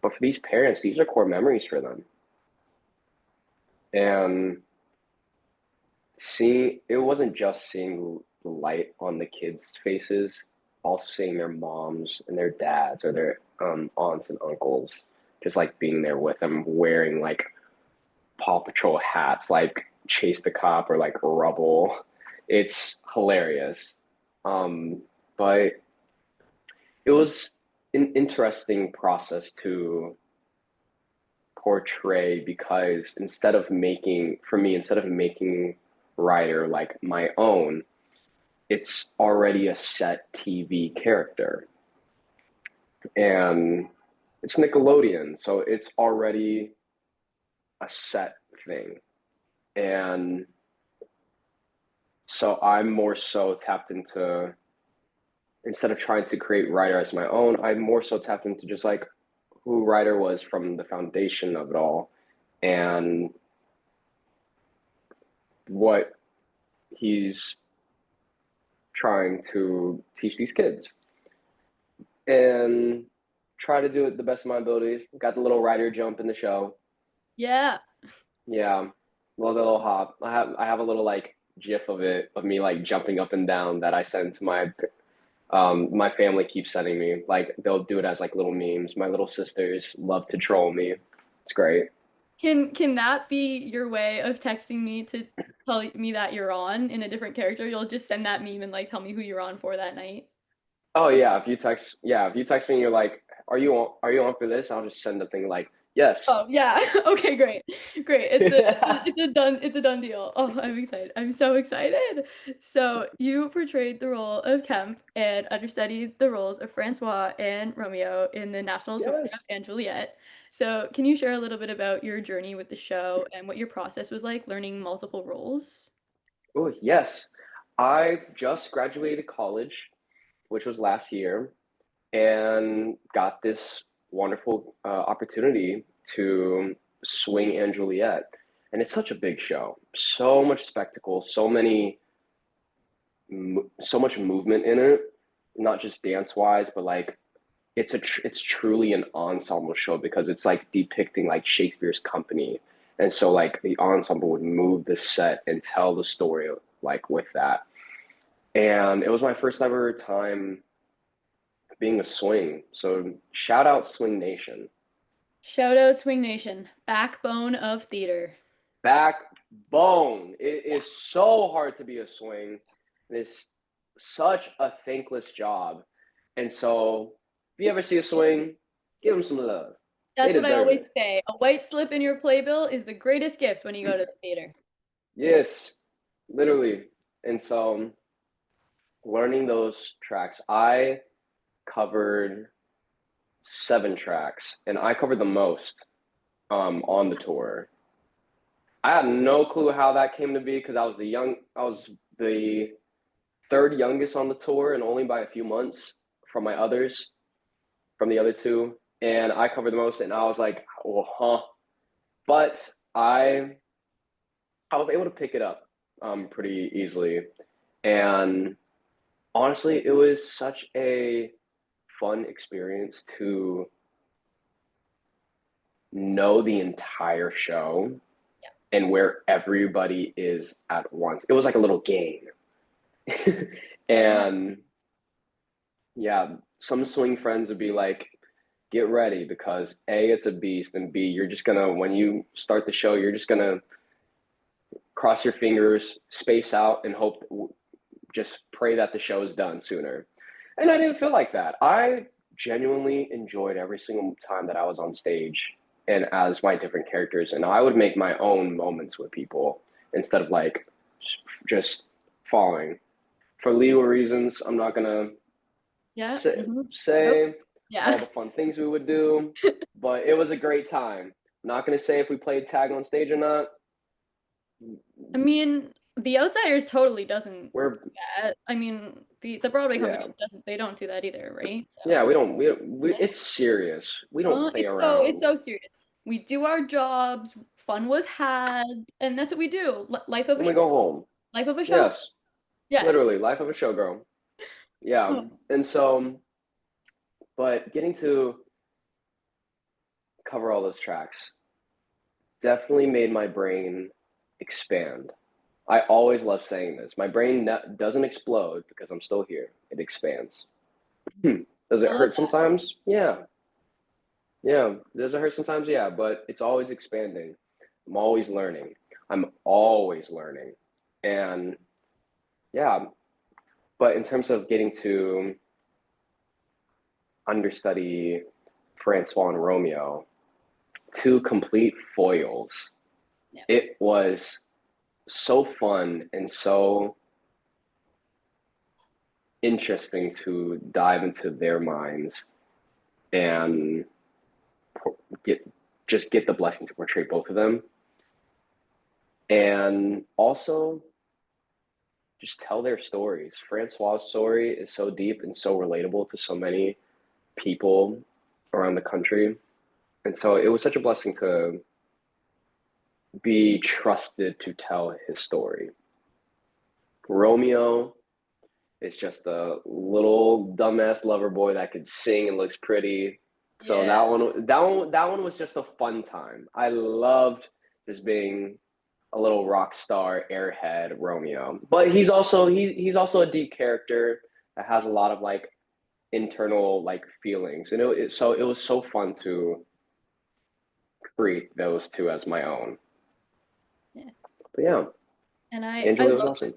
But for these parents, these are core memories for them. And seeing it wasn't just seeing the light on the kids' faces, also seeing their moms and their dads or their aunts and uncles just like being there with them wearing like Paw Patrol hats, like Chase the Cop or like Rubble. It's hilarious. Um, but it was an interesting process to portray because instead of making Ryder like my own, it's already a set TV character. And it's Nickelodeon, so it's already a set thing. And so I'm more so tapped into instead of trying to create Ryder as my own, I'm more so tapped into just like who Ryder was from the foundation of it all and what he's trying to teach these kids and try to do it the best of my abilities. Got the little Ryder jump in the show.
Yeah.
Yeah, little hop. I have a little like GIF of it of me like jumping up and down that I send to my family keeps sending me. Like they'll do it as like little memes. My little sisters love to troll me. It's great.
Can that be your way of texting me to tell me that you're on in a different character? You'll just send that meme and like tell me who you're on for that night.
Oh yeah, if you text me and you're like, are you on for this? I'll just send a thing like Yes.
Oh yeah. Okay, great. Great. It's a done deal. Oh, I'm excited. I'm so excited. So you portrayed the role of Kemp and understudied the roles of Francois and Romeo in the National Tour of
Yes.
and Juliet. So can you share a little bit about your journey with the show and what your process was like learning multiple roles?
Oh, yes. I just graduated college, which was last year, and got this wonderful opportunity to swing and Juliet. And it's such a big show, so much spectacle, so much movement in it, not just dance wise, but like it's truly an ensemble show because it's like depicting like Shakespeare's company. And so like the ensemble would move the set and tell the story like with that. And it was my first ever time being a swing. So shout out Swing Nation.
Shout out Swing Nation, backbone of theater.
Backbone. It is so hard to be a swing. It's such a thankless job. And so if you ever see a swing, give them some love. They
That's what I
deserve
always
it.
say. A white slip in your playbill is the greatest gift when you go to the theater.
Yes, literally. And so learning those tracks, I covered 7 tracks and I covered the most on the tour. I had no clue how that came to be because I was the third youngest on the tour and only by a few months from my others, from the other two. And I covered the most and I was like, well, huh. But I was able to pick it up pretty easily. And honestly, it was such a fun experience to know the entire show and where everybody is at once. It was like a little game.
Yeah.
And yeah, some swing friends would be like, get ready because A, it's a beast, and B, you're just gonna, when you start the show, you're just gonna cross your fingers, space out, and hope, just pray that the show is done sooner. And I didn't feel like that. I genuinely enjoyed every single time that I was on stage and as my different characters, and I would make my own moments with people instead of like just following. For legal reasons, I'm not gonna
Yeah. Nope.
say all
Yeah.
the fun things we would do, but it was a great time. I'm not gonna say if we played tag on stage or not.
I mean, The Outsiders totally doesn't
We're
do that. I mean, the Broadway
yeah,
company doesn't they don't do that either, right?
yeah.
So,
We it's serious. We don't play
it's
around.
so serious. We do our jobs, fun was had, and that's what we do. Life of a
Then we go
show.
home.
Life of a show.
Yes,
Yes.
literally, life of a showgirl. Yeah,
Oh,
and so, but getting to cover all those tracks definitely made my brain expand. I always love saying this. My brain doesn't explode because I'm still here. It expands. Does it
I love
hurt
that.
sometimes? Yeah. Yeah. Does it hurt sometimes? Yeah. But it's always expanding. I'm always learning. I'm always learning. And yeah. But in terms of getting to understudy Francois and Romeo, 2 complete foils,
Yeah.
it was so fun and so interesting to dive into their minds and get get the blessing to portray both of them and also just tell their stories. Francois's story is so deep and so relatable to so many people around the country. And so it was such a blessing to be trusted to tell his story. Romeo is just a little dumbass lover boy that could sing and looks pretty. So
Yeah.
that one was just a fun time. I loved just being a little rock star airhead Romeo. But he's also a deep character that has a lot of like internal like feelings. And so it was so fun to create those two as my own.
Yeah.
But yeah,
And
and
I
Juliet was
love
awesome.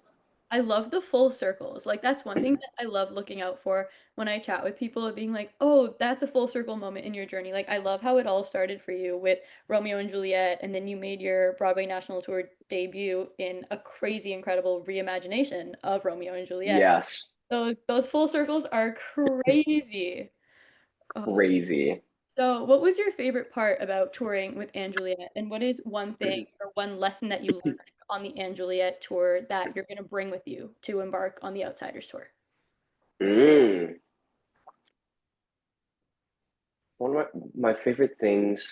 I love the full circles. Like that's one thing that I love looking out for when I chat with people of being like, "Oh, that's a full circle moment in your journey." Like I love how it all started for you with Romeo and Juliet and then you made your Broadway national tour debut in a crazy incredible reimagination of Romeo and Juliet.
Yes,
Those full circles are crazy. Oh.
crazy.
So, what was your favorite part about touring with Anne Juliet? And what is one thing or one lesson that you learned on the Anne Juliet tour that you're going to bring with you to embark on the Outsiders tour?
Mm. One of my favorite things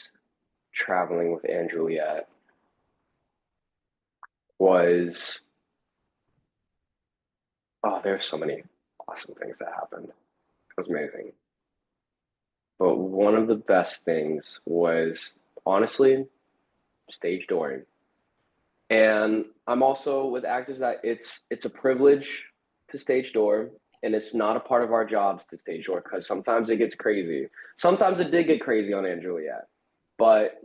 traveling with Anne Juliet was, oh, there's so many awesome things that happened. It was amazing. But one of the best things was honestly stage door. And I'm also with actors that it's a privilege to stage door, and it's not a part of our jobs to stage door because sometimes it gets crazy. Sometimes it did get crazy on Aunt Juliet, but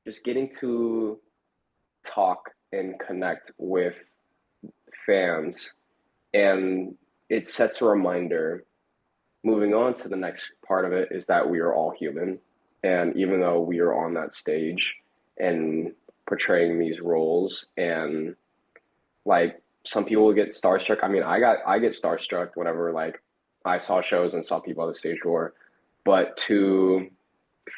just getting to talk and connect with fans, and it sets a reminder. Moving on to the next part of it is that we are all human, and even though we are on that stage and portraying these roles and like some people will get starstruck. I mean, I get starstruck whenever like I saw shows and saw people on the stage door, but to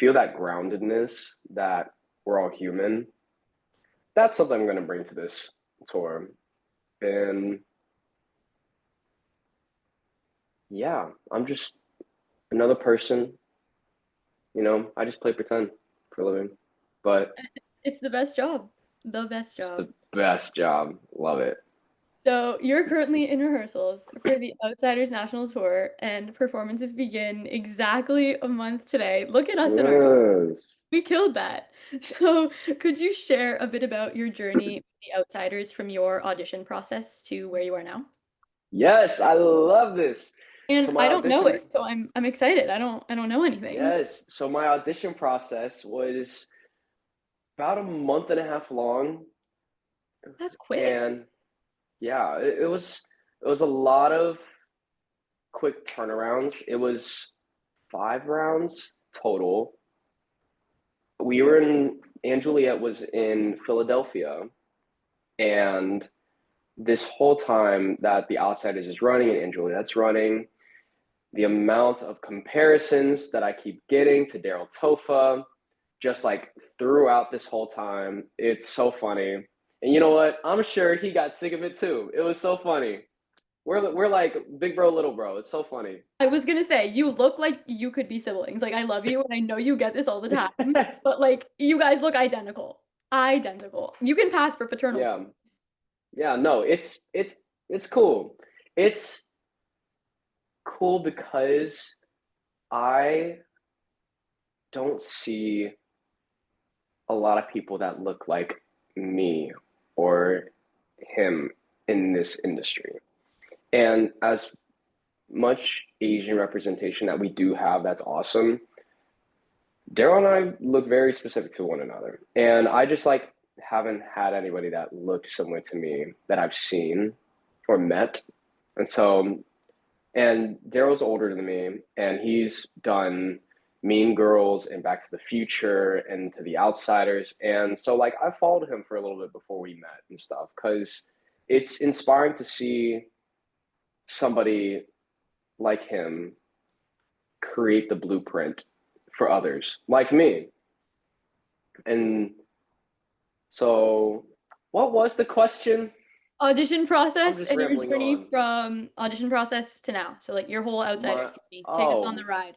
feel that groundedness that we're all human, that's something I'm going to bring to this tour. And yeah, I'm just another person. I just play pretend for a living, but
It's the best job. The best
it's
job.
the best job. Love it.
So, you're currently in rehearsals for the Outsiders National Tour, and performances begin exactly a month today. Look at us in our
Yes.
we killed that. So, could you share a bit about your journey with the Outsiders from your audition process to where you are now?
Yes, I love this. So
And
my
I don't know
audition
it, so I'm excited. I don't know anything.
Yes. So my audition process was about a month and a half long,
That's quick.
and yeah, it was a lot of quick turnarounds. It was 5 rounds total. We were in Anne Juliet was in Philadelphia, and this whole time that The Outsiders is running and Anne Juliet's running, the amount of comparisons that I keep getting to Daryl Tofa, just like throughout this whole time. It's so funny. And you know what? I'm sure he got sick of it too. It was so funny. We're like big bro, little bro. It's so funny.
I was gonna say, you look like you could be siblings. Like, I love you, and I know you get this all the time, but like, you guys look identical. Identical. You can pass for paternal
Yeah.
twins.
Yeah, no, it's cool. It's cool because I don't see a lot of people that look like me or him in this industry. And as much Asian representation that we do have, that's awesome. Daryl and I look very specific to one another. And I just like haven't had anybody that looks similar to me that I've seen or met. And so, and Daryl's older than me, and he's done Mean Girls and Back to the Future and To the Outsiders. And so, like, I followed him for a little bit before we met and stuff because it's inspiring to see somebody like him create the blueprint for others like me. And so, what was the question?
Audition
I'm
process
just
and your
rambling
journey
on.
from audition process to now. So like your whole Outsiders
My
journey. Take us on the
oh,
ride.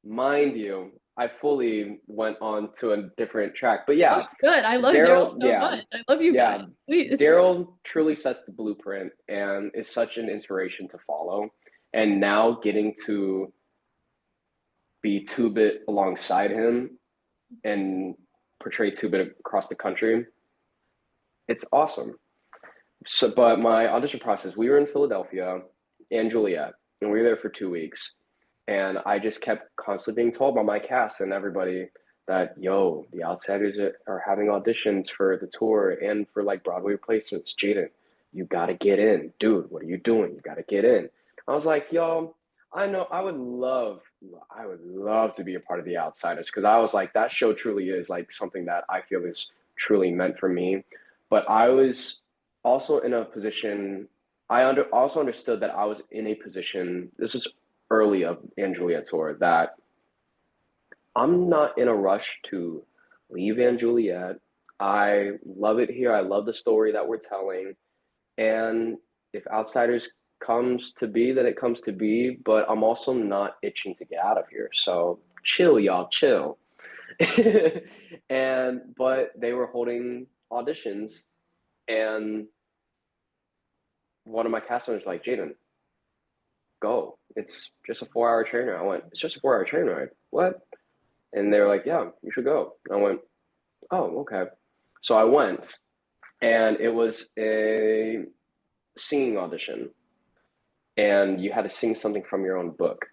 mind you, I fully went on to a different track. But
Oh,
yeah,
good. I love Daryl
Daryl,
so
yeah,
much. I love you guys.
yeah,
Please.
Daryl truly sets the blueprint and is such an inspiration to follow. And now getting to be two bit alongside him and portray two bit across the country, it's awesome. So, but my audition process, we were in Philadelphia and Juliet, and we were there for 2 weeks. And I just kept constantly being told by my cast and everybody that, yo, the Outsiders are having auditions for the tour and for like Broadway replacements. Jaydon, you gotta get in, dude. What are you doing? You gotta get in. I was like, yo, I know I would love to be a part of the Outsiders because I was like, that show truly is like something that I feel is truly meant for me. But I was also in a position. Also understood that I was in a position. This is early of and Juliet tour that I'm not in a rush to leave and Juliet. I love it here. I love the story that we're telling. And if Outsiders comes to be, then it comes to be. But I'm also not itching to get out of here. So chill, y'all, chill. But they were holding auditions, and one of my cast members was like, Jaydon, go. It's just a 4 hour train ride. I went, it's just a 4 hour train ride. What? And they were like, yeah, you should go. I went, oh, okay. So I went, and it was a singing audition, and you had to sing something from your own book.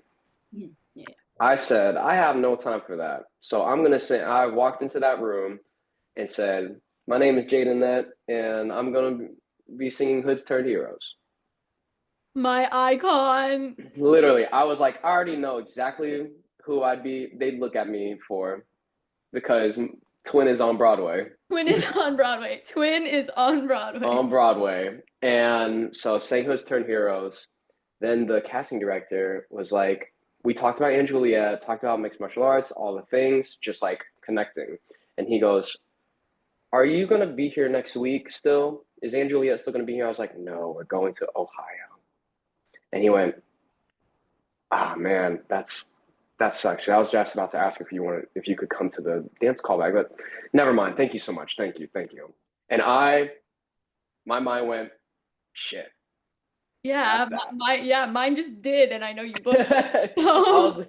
Yeah.
I said, I have no time for that. So I'm going to sing. I walked into that room and said, my name is Jaydon Nget, and I'm going to be singing Hoods Turned Heroes.
My icon.
Literally, I was like, I already know exactly who they'd look at me for because Twin is on Broadway.
Twin is on Broadway. Twin is on Broadway.
On Broadway. And so sang Hoods Turned Heroes. Then the casting director was like, we talked about Anne Juliet, talked about mixed martial arts, all the things, just like connecting. And he goes, are you going to be here next week still? Is Anne Juliet still going to be here? I was like, no, we're going to Ohio. And he went, ah, man, that sucks. I was just about to ask if you could come to the dance callback, but never mind. Thank you so much. Thank you. And my mind went, shit,
Yeah,
that's that.
mine just did, and I know you booked it.
I was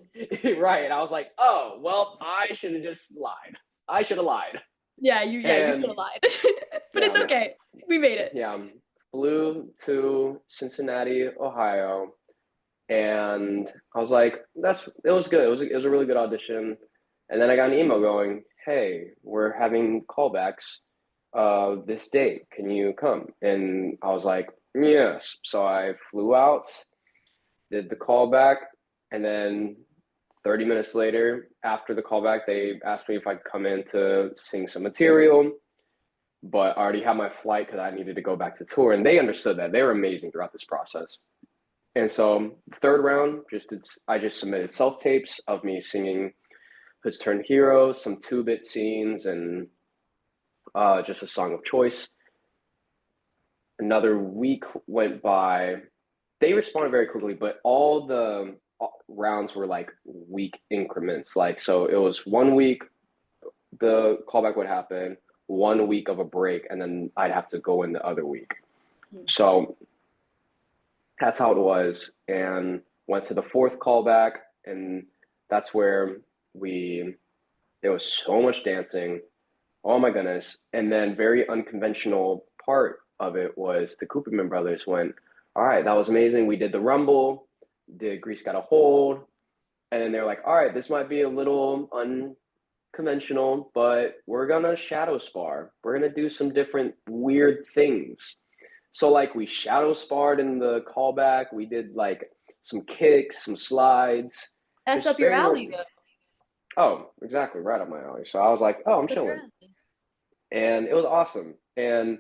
right. I was like, oh, well, I should have just lied. I should have lied.
You should
And
have lied. But
yeah,
it's okay. We made it.
yeah, flew to Cincinnati, Ohio, and I was like, it was good. It was a really good audition. And then I got an email going, hey, we're having callbacks this date. Can you come? And I was like, yes. So I flew out, did the callback, and then 30 minutes later, after the callback, they asked me if I'd come in to sing some material. But I already had my flight because I needed to go back to tour, and they understood that. They were amazing throughout this process. And so, third round, I just submitted self tapes of me singing Hoods Turned Heroes, some 2-bit scenes, and just a song of choice. Another week went by. They responded very quickly, but all the rounds were like week increments. Like, so it was 1 week, the callback would happen, 1 week of a break, and then I'd have to go in the other week. So that's how it was. And went to the fourth callback, and that's where there was so much dancing. Oh my goodness. And then very unconventional part of it was the Cooperman brothers went, all right, that was amazing. We did the Rumble, did Grease Got a Hold. And then they're like, all right, this might be a little unconventional, but we're going to shadow spar. We're going to do some different weird things. So like we shadow sparred in the callback. We did like some kicks, some slides.
That's
Just
up your
very
alley,
normal.
though.
Oh, exactly. Right up my alley. So I was like, oh, I'm
That's up your
chilling.
alley.
And it was awesome. And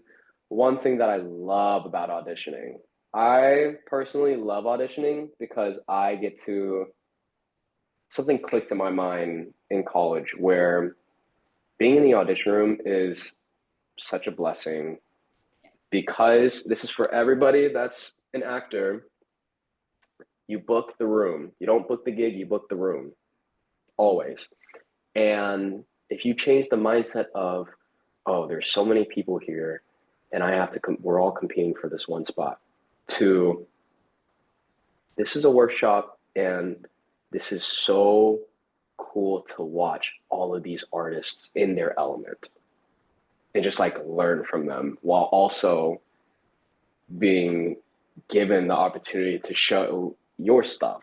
one thing that I love about auditioning, I personally love auditioning because I get to, something clicked in my mind in college where being in the audition room is such a blessing because this is for everybody that's an actor. You book the room. You don't book the gig, you book the room always. And if you change the mindset of, oh, there's so many people here and we're all competing for this one spot, to this is a workshop and this is so cool to watch all of these artists in their element and just like learn from them while also being given the opportunity to show your stuff.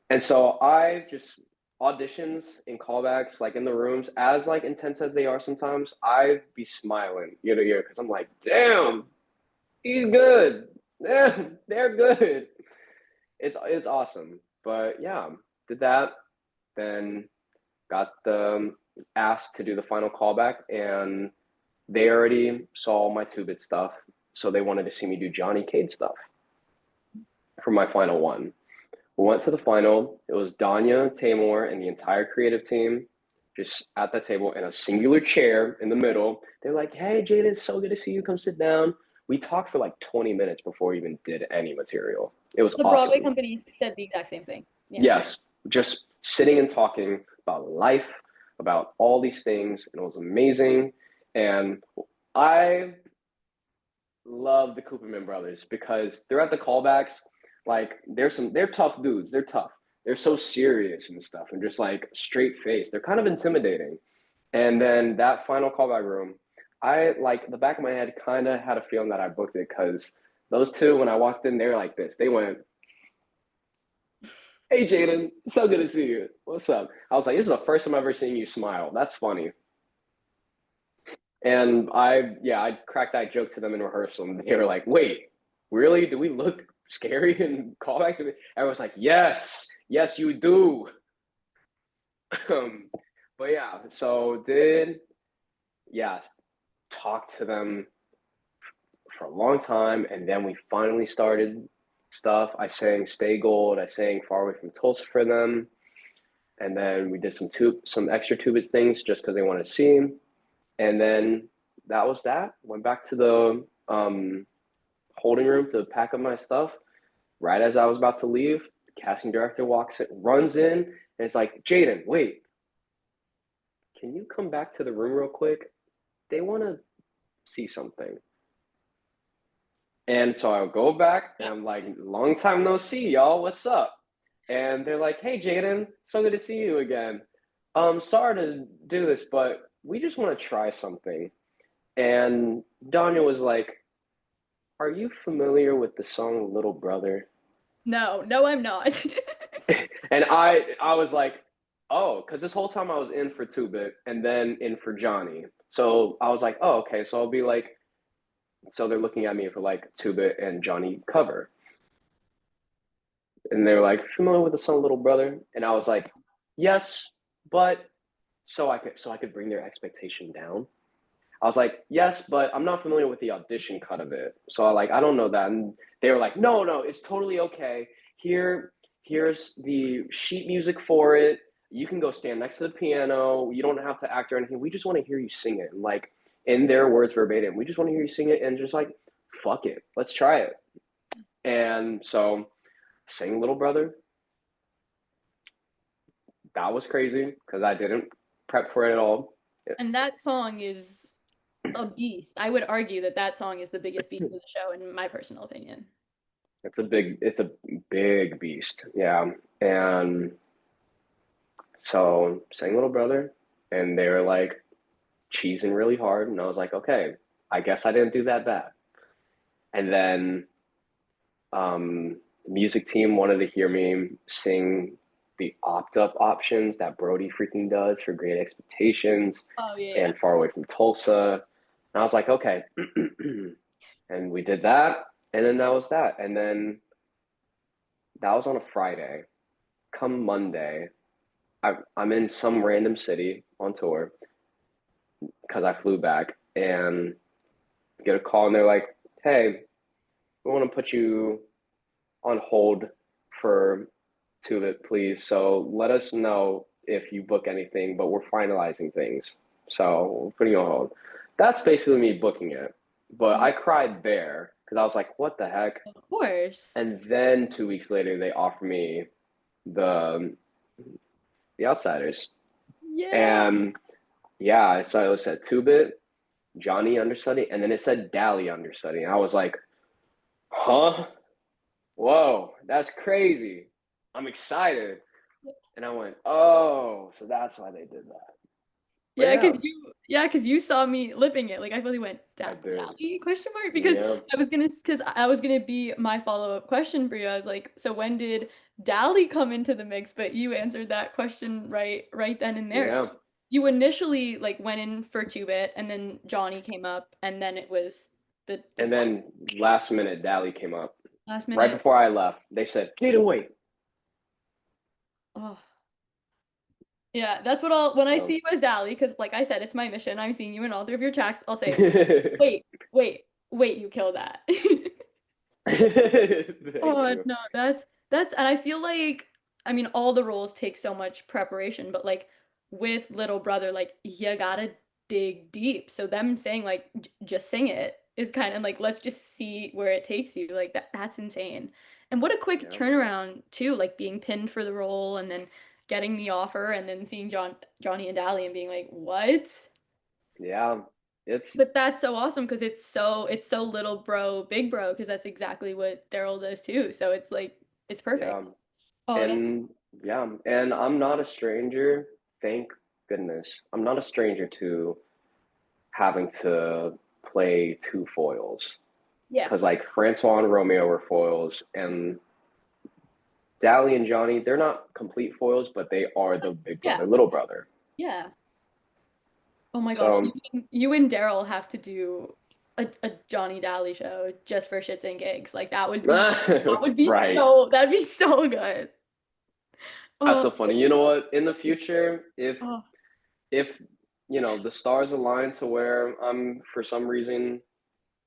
And so I just auditions and callbacks, like in the rooms, as like intense as they are sometimes, I'd be smiling ear to ear because I'm like, damn, He's good. Yeah, they're good. It's awesome. But yeah, did that. Then got the asked to do the final callback, and they already saw my two-bit stuff, so they wanted to see me do Johnny Cade stuff for my final one. We went to the final. It was Danya, Tamor, and the entire creative team just at the table in a singular chair in the middle. They're like, "Hey, Jaden, it's so good to see you. Come sit down." We talked for like 20 minutes before we even did any material. It was
The Broadway
awesome.
company said the exact same thing. Yeah.
Yes, just sitting and talking about life, about all these things, and it was amazing. And I love the Cooperman brothers because throughout the callbacks, like they're tough dudes. They're tough. They're so serious and stuff, and just like straight face. They're kind of intimidating. And then that final callback room, I like the back of my head kind of had a feeling that I booked it because those two, when I walked in, they were like this. They went, "Hey, Jaden, so good to see you. What's up?" I was like, "This is the first time I've ever seen you smile. That's funny." And yeah, I cracked that joke to them in rehearsal, and they were like, "Wait, really? Do we look scary in callbacks?" Everyone's like, "Yes, yes, you do." But yeah, so did yeah talk to them for a long time, and then we finally started stuff. I sang "Stay Gold." I sang "Far Away from Tulsa" for them, and then we did some extra two-bit things just because they wanted to see him. And then that was that. Went back to the holding room to pack up my stuff. Right as I was about to leave, the casting director walks in, runs in, and it's like, "Jaden, wait, can you come back to the room real quick? They want to see something." And so I go back, and I'm like, "Long time no see, y'all. What's up?" And they're like, "Hey, Jaden, so good to see you again. Sorry to do this, but we just want to try something." And Daniel was like, "Are you familiar with the song Little Brother?"
No, no, I'm not.
And I was like, "Oh," because this whole time I was in for Two Bit and then in for Johnny. So I was like, "Oh, okay." So I'll be like, so they're looking at me for like Two Bit and Johnny cover. And they're like, "Familiar with the song Little Brother?" And I was like, "Yes, but," so I could bring their expectation down. I was like, "Yes, but I'm not familiar with the audition cut of it." So I don't know that. And they were like, "No, no, it's totally okay. Here's the sheet music for it. You can go stand next to the piano. You don't have to act or anything. We just want to hear you sing it." And like in their words verbatim, "We just want to hear you sing it," and just like, fuck it. Let's try it. And so sing Little Brother. That was crazy because I didn't prep for it at all.
And that song is a beast. I would argue that that song is the biggest beast of the show, in my personal opinion.
It's a big beast. Yeah. And so sang Little Brother, and they were like cheesing really hard, and I was like, "Okay, I guess I didn't do that bad." And then the music team wanted to hear me sing the opt up options that Brody freaking does for Great Expectations
Oh yeah.
and Far Away from Tulsa. And I was like, "Okay." And we did that, and then that was that. And then that was on a Friday. Come Monday, I'm in some random city on tour because I flew back, and get a call, and they're like, "Hey, we want to put you on hold for two of it, please. So let us know if you book anything, but we're finalizing things. So we're putting you on hold." That's basically me booking it. But
Yeah,
I cried there because I was like, "What the heck?"
of course.
And then 2 weeks later, they offer me the the Outsiders,
Yeah.
and yeah, so it said two bit, Johnny understudy, and then it said Dally understudy. And I was like, "Huh? Whoa, that's crazy. I'm excited." And I went, "Oh, so that's why they did that." But yeah,
Yeah, because you saw me lipping it. Like I really went
I did.
Dally question mark because
Yeah,
I was gonna be my follow-up question for you. I was like, so when did Dally come into the mix? But you answered that question right then and there. So
yeah.
you initially like went in for two bit and then Johnny came up and then it was the
And
twat.
then last minute, Dally came up.
Last
Right
minute.
before I left, they said, Jaydon, wait.
Oh, yeah, that's what I'll when I see
So,
you as Dally, because like I said, it's my mission. I'm seeing you in all three of your tracks. I'll say, wait, wait, wait, you killed that.
thank
Oh
you.
no, that's and I feel like I mean all the roles take so much preparation, but like with Little Brother, like you gotta dig deep. So them saying like just sing it is kind of like let's just see where it takes you. Like that's insane. And what a quick
Yeah.
turnaround too, like being pinned for the role and then getting the offer and then seeing Johnny and Dally and being like, "What?"
Yeah. It's,
But that's so awesome because it's so little bro, big bro, because that's exactly what Daryl does too. So it's like it's
yeah.
perfect. Oh, that's
And yeah. And I'm not a stranger. Thank goodness. I'm not a stranger to having to play two foils.
yeah.
Because like Francois and Romeo were foils, and Dally and Johnny, they're not complete foils, but they are the big
Yeah.
brother, little brother.
Yeah. Oh my gosh,
So
you and Daryl have to do a Johnny Daly show just for shits and gigs. Like
right.
that'd be so good.
That's
Oh,
so funny. You know what? In the future,
oh,
if the stars align to where I'm for some reason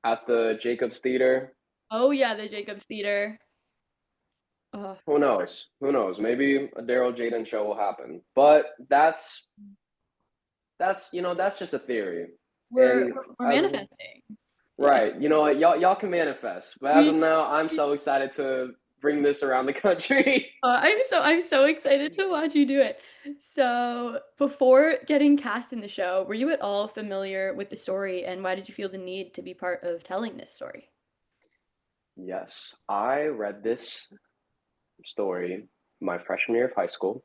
at the Jacobs Theater,
oh yeah, the Jacobs Theater. Oh,
who knows? Who knows? Maybe a Daryl Jaden show will happen. But that's just a theory.
we're
And
we're
as of
manifesting. Yeah.
right, you know what? Y'all can manifest. But as
We
of now, I'm so excited to bring this around the country.
I'm so excited to watch you do it. So, before getting cast in the show, were you at all familiar with the story and why did you feel the need to be part of telling this story?
Yes, I read this story my freshman year of high school,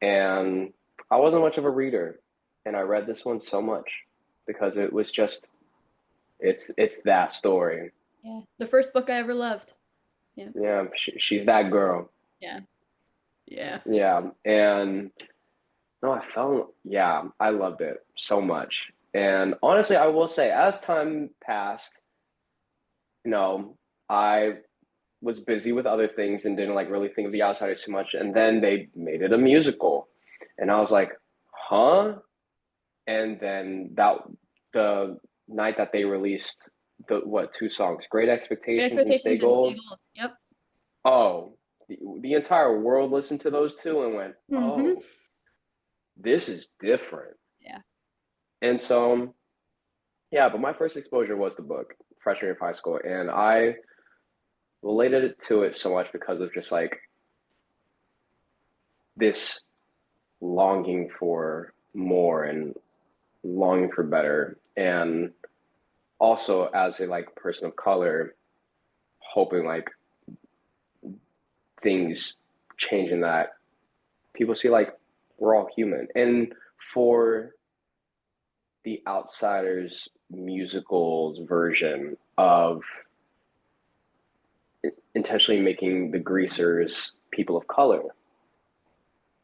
and I wasn't much of a reader, and I read this one so much because it was just it's that story.
Yeah. The first book I ever loved. Yeah.
Yeah, she's that girl.
Yeah. Yeah.
Yeah, and no, yeah, I loved it so much. And honestly, I will say, as time passed, you know, I was busy with other things and didn't like really think of The Outsiders too much. And then they made it a musical, and I was like, huh? And then the night that they released the two songs, Great
Great
Expectations and Stay
expectations and stay
Gold.
gold. Yep.
Oh, the entire world listened to those two and went,
Mm-hmm.
oh, this is different.
Yeah.
And so, yeah, but my first exposure was the book, freshman year of high school, and I related it to it so much because of just like this longing for more and longing for better, and also as a like person of color, hoping like things change in that people see like we're all human. And for the Outsiders musicals version of intentionally making the greasers people of color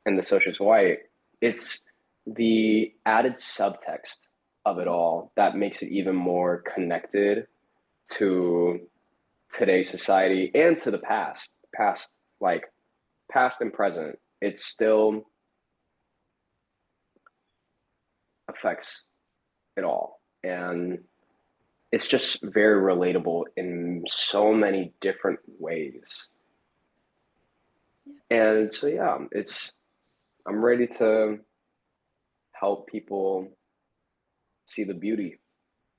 and the socialist white, it's the added subtext of it all that makes it even more connected to today's society and to the past, like past and present. It still affects it all. And it's just very relatable in so many different ways. And so, yeah, I'm ready to help people see the beauty,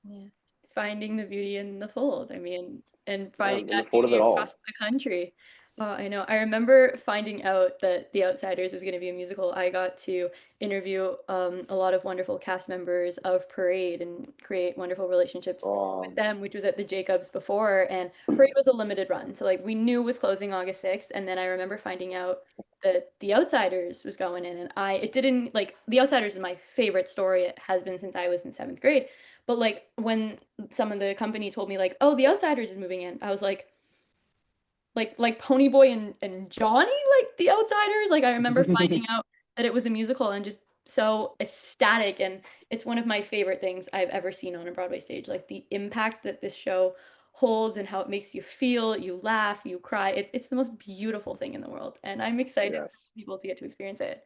Yeah. It's finding the beauty in the fold. I mean, and finding
in the
that
fold of
beauty
it
across
all.
the country. Oh, I know. I remember finding out that The Outsiders was going to be a musical. I got to interview a lot of wonderful cast members of Parade and create wonderful relationships with them, which was at the Jacobs before. And Parade was a limited run. So like we knew it was closing August 6th. And then I remember finding out that The Outsiders was going in. And it didn't like The Outsiders is my favorite story. It has been since I was in seventh grade. But like when some of the company told me like, "Oh, The Outsiders is moving in," I was like Ponyboy and Johnny, like The Outsiders. Like I remember finding out that it was a musical and just so ecstatic, and it's one of my favorite things I've ever seen on a Broadway stage. Like the impact that this show holds and how it makes you feel, you laugh, you cry. It's the most beautiful thing in the world, and I'm excited for
Yes.
people to get to experience it.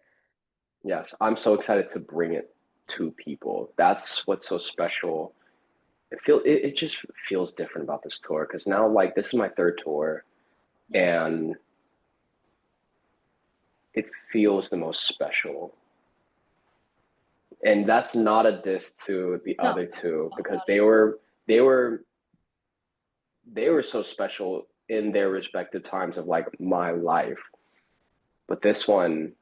Yes. I'm so excited to bring it to people. That's what's so special. It just feels different about this tour because now like this is my third tour
Yeah.
and it feels the most special. And that's not a diss to the
No,
other two
not
because
at
they were they were so special in their respective times of like my life. But this one,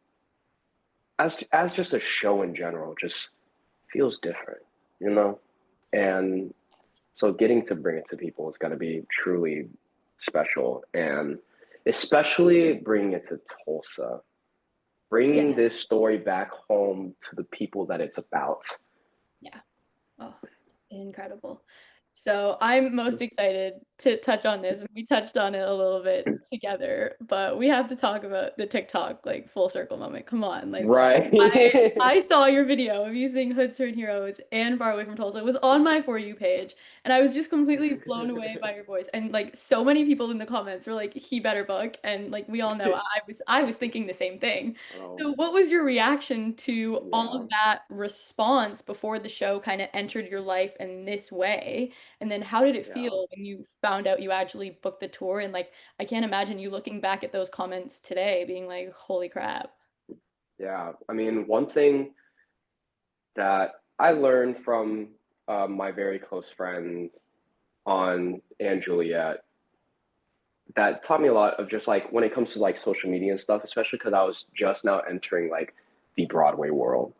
as just a show in general, just feels different, you know? And so getting to bring it to people is going to be truly special. And especially bringing it to Tulsa, bringing
yeah,
this story back home to the people that it's about.
yeah. Oh, incredible. So I'm most excited to touch on this. We touched on it a little bit together, but we have to talk about the TikTok like full circle moment. Come on. Like I
Right.
I saw your video of you singing Hoods Turn Heroes and Far Away from Tulsa. It was on my For You page, and I was just completely blown away by your voice. And like so many people in the comments were like, he better book. And like we all know I was thinking the same thing.
Oh,
So what was your reaction to all
yeah.
of that response before the show kind of entered your life in this way? And then how did it
Yeah.
feel when you found out you actually booked the tour? And like I can't imagine you looking back at those comments today being like, holy crap.
Yeah. I mean, one thing that I learned from my very close friends on and Juliet that taught me a lot of just like when it comes to like social media and stuff, especially because I was just now entering like the Broadway world,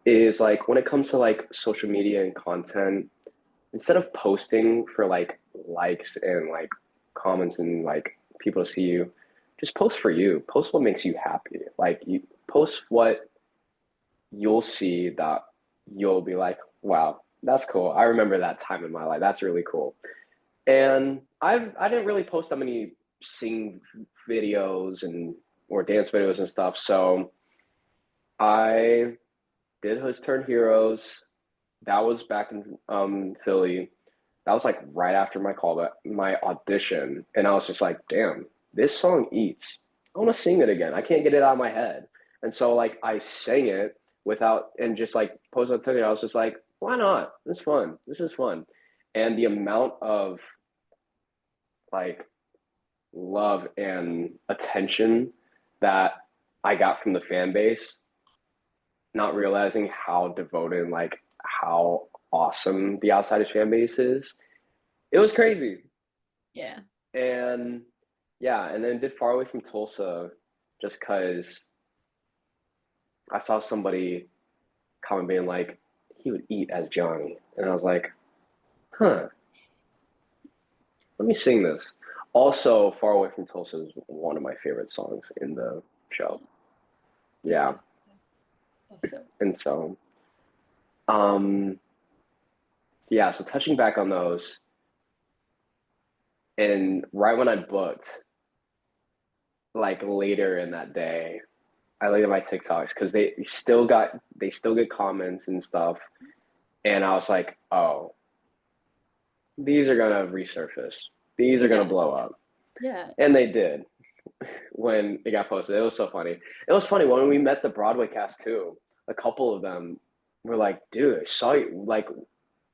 is like when it comes to like social media and content, instead of posting for like likes and like comments and like people to see you, just post for you. Post what makes you happy. Like you post what you'll see that you'll be like, wow, that's cool. I remember that time in my life. That's really cool. And I didn't really post that many sing videos and or dance videos and stuff. So I did Hoods Turn Heroes. That was back in Philly. That was like right after my call, my audition, and I was just like, damn, this song eats. I want to sing it again. I can't get it out of my head, and so like I sang it without and just like posted on TikTok. I was just like, why not? This is fun. This is fun, and the amount of like love and attention that I got from the fan base, not realizing how devoted and like how awesome the Outsiders fan base is. It was crazy.
Yeah.
And yeah, and then did Far Away from Tulsa just because I saw somebody comment being like, he would eat as Johnny. And I was like, huh, let me sing this. Also, Far Away from Tulsa is one of my favorite songs in the show.
Yeah.
Yeah.
Awesome.
And so, um, yeah, so touching back on those, and right when I booked, like later in that day, I looked at my TikToks because they still get comments and stuff, and I was like, oh, these are gonna resurface. These are gonna
Yeah.
blow up,
Yeah.
and they did when it got posted. It was so funny. It was funny when we met the Broadway cast too. A couple of them were like, dude, I saw you like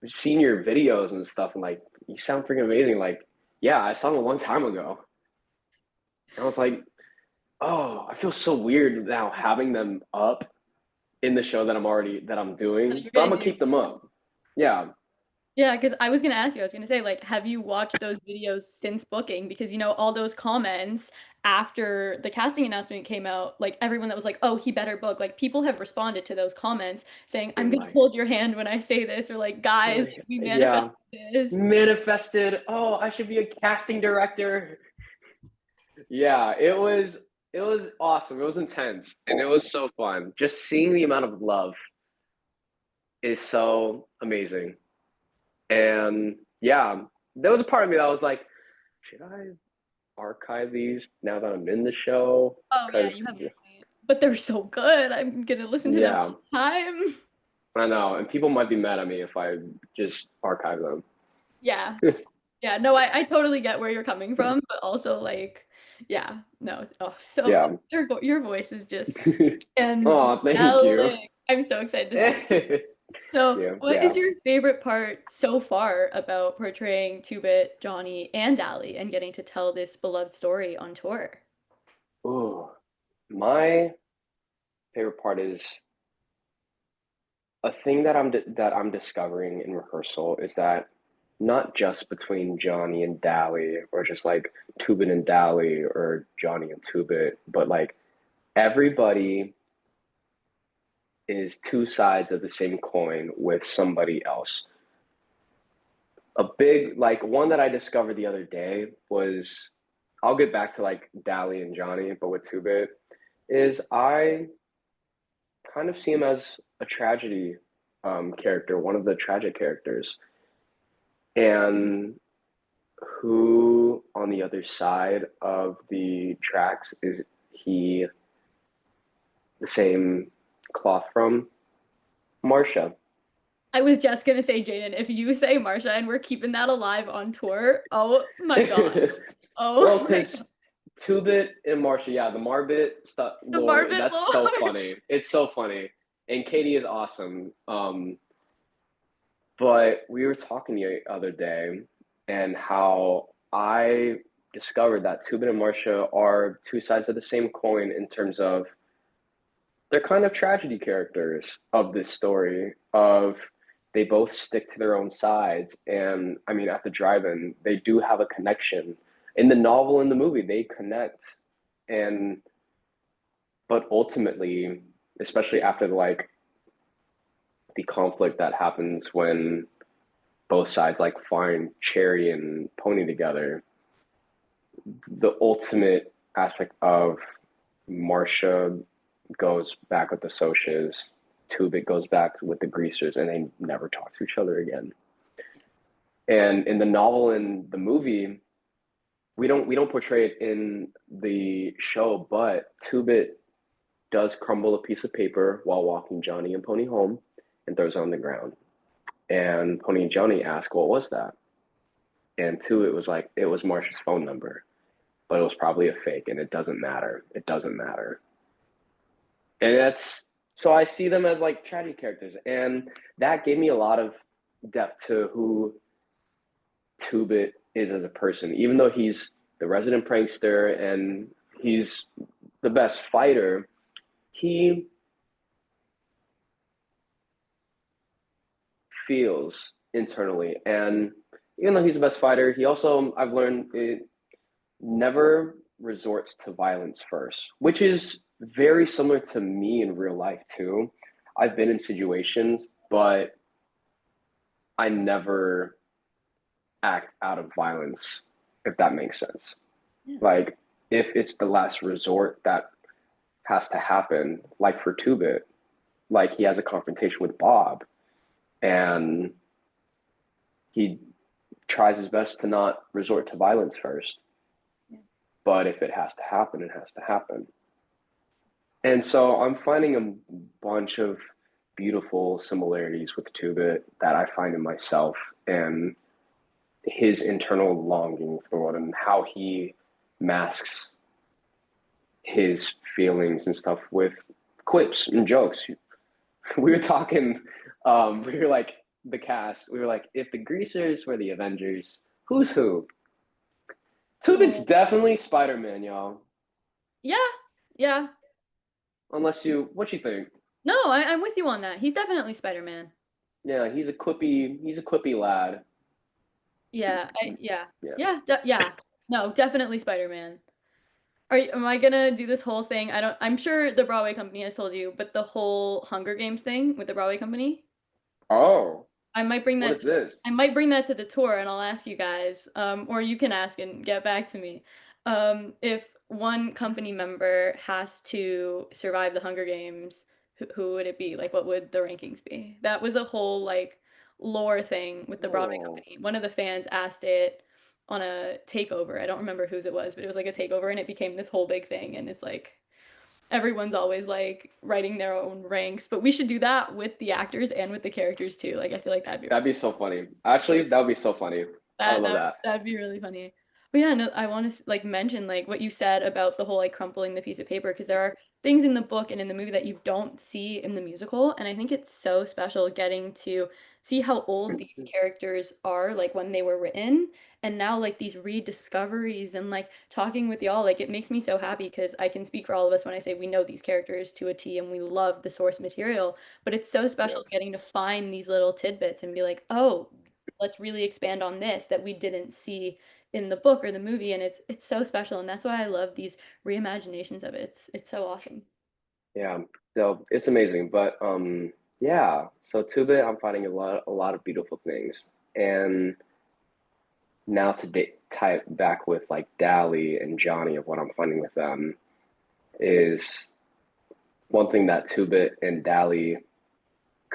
seen your videos and stuff, and like you sound freaking amazing. Like, yeah, I saw them a long time ago. And I was like, oh, I feel so weird now having them up in the show that I'm doing,
You're
but I'm
gonna
gonna
do.
keep them up. Yeah,
Yeah, because I was gonna ask you, I was gonna say, like, have you watched those videos since booking? Because you know, all those comments after the casting announcement came out, like everyone that was like, oh, he better book, like people have responded to those comments saying, I'm
they're
gonna
like,
hold your hand when I say this, or like,
they're
guys,
like,
we
yeah,
manifested this.
manifested. Oh, I should be a casting director. Yeah, it was awesome. It was intense, and it was so fun. Just seeing the amount of love is so amazing. And yeah, there was a part of me that was like, should I archive these now that I'm in the show?
Oh yeah,
Because
you have a point. but they're so good. I'm gonna listen to them
Yeah,
all the time.
I know. And people might be mad at me if I just archive them.
Yeah. Yeah, no, I totally get where you're coming from, but also like, yeah, no, oh, so good.
Yeah.
Your voice is just
Oh, thank you.
angelic. I'm so excited to see. So,
Yeah,
what is
yeah.
your favorite part so far about portraying Two-Bit, Johnny, and Dally and getting to tell this beloved story on tour?
Oh, my favorite part is a thing that I'm discovering in rehearsal is that not just between Johnny and Dally or just like Tubin and Dally or Johnny and Tubit, but like everybody is two sides of the same coin with somebody else. A big like one that I discovered the other day was I'll get back to like Dally and Johnny, but with Tubit is I kind of see him as a tragedy character, one of the tragic characters. And who on the other side of the tracks is he the same cloth from? Marcia.
I was just gonna say, Jaden, if you say Marsha and we're keeping that alive on tour, oh my God.
Well,
Oh my
because
God.
two bit and Marcia, yeah, the Marbit stuff
The
lore,
Marvin
that's so
Lord.
funny. It's so funny. And Katie is awesome. But we were talking the other day and how I discovered that Tubin and Marcia are two sides of the same coin in terms of they're kind of tragedy characters of this story of they both stick to their own sides and I mean at the drive-in they do have a connection in the novel and the movie they connect and but ultimately especially after the conflict that happens when both sides like find Cherry and Pony together. The ultimate aspect of Marcia goes back with the Socias, Tubit goes back with the Greasers, and they never talk to each other again. And in the novel and the movie, we don't portray it in the show, but Tubit does crumble a piece of paper while walking Johnny and Pony home and throws it on the ground. And Pony and Johnny ask, "What was that?" And two, it was like it was Marcia's phone number, but it was probably a fake, and it doesn't matter. It doesn't matter. And that's so I see them as like tragic characters, and that gave me a lot of depth to who Tubit is as a person. Even though he's the resident prankster and he's the best fighter, he feels internally, and even though he's the best fighter, he also I've learned it never resorts to violence first, which is very similar to me in real life too. I've been in situations, but I never act out of violence, if that makes sense.
Yeah.
Like, if it's the last resort that has to happen, like for Two Bit, like he has a confrontation with Bob and he tries his best to not resort to violence first.
Yeah.
But if it has to happen, it has to happen. And so I'm finding a bunch of beautiful similarities with Two Bit that I find in myself and his internal longing for it and how he masks his feelings and stuff with quips and jokes. We were talking, we were like the cast. We were like, if the Greasers were the Avengers, who's who? Tubit's
Oh.
definitely Spider Man, y'all.
Yeah. Yeah.
Unless you, what you think?
No, I'm with you on that. He's definitely Spider-Man.
Yeah, he's a quippy lad.
Yeah, yeah.
Yeah.
Yeah. No, definitely Spider-Man. Am I gonna do this whole thing? I'm sure the Broadway company has told you, but the whole Hunger Games thing with the Broadway company,
Oh,
I might bring
what
that
is
to
this?
I might bring that to the tour and I'll ask you guys, or you can ask and get back to me. If one company member has to survive the Hunger Games, who would it be? Like, what would the rankings be? That was a whole like lore thing with the Broadway
Oh,
company. One of the fans asked it on a takeover. I don't remember whose it was, but it was like a takeover and it became this whole big thing. And it's like, everyone's always like writing their own ranks, but we should do that with the actors and with the characters too. Like I feel like that'd be
That'd be so funny. Actually, that would be so funny. I would
that
love
that
that.
that'd be really funny. But yeah, no, I want to like mention like what you said about the whole like crumpling the piece of paper because there are things in the book and in the movie that you don't see in the musical, and I think it's so special getting to see how old these characters are like when they were written and now like these rediscoveries and like talking with y'all like it makes me so happy because I can speak for all of us when I say we know these characters to a T and we love the source material, but it's so special
Yes.
getting to find these little tidbits and be like, "Oh, let's really expand on this that we didn't see in the book or the movie," and it's so special and that's why I love these reimaginations of it. It's so awesome.
Yeah. So it's amazing. But yeah. So Tubit, I'm finding a lot of beautiful things. And now to tie it back with like Dally and Johnny of what I'm finding with them is one thing that Tubit and Dally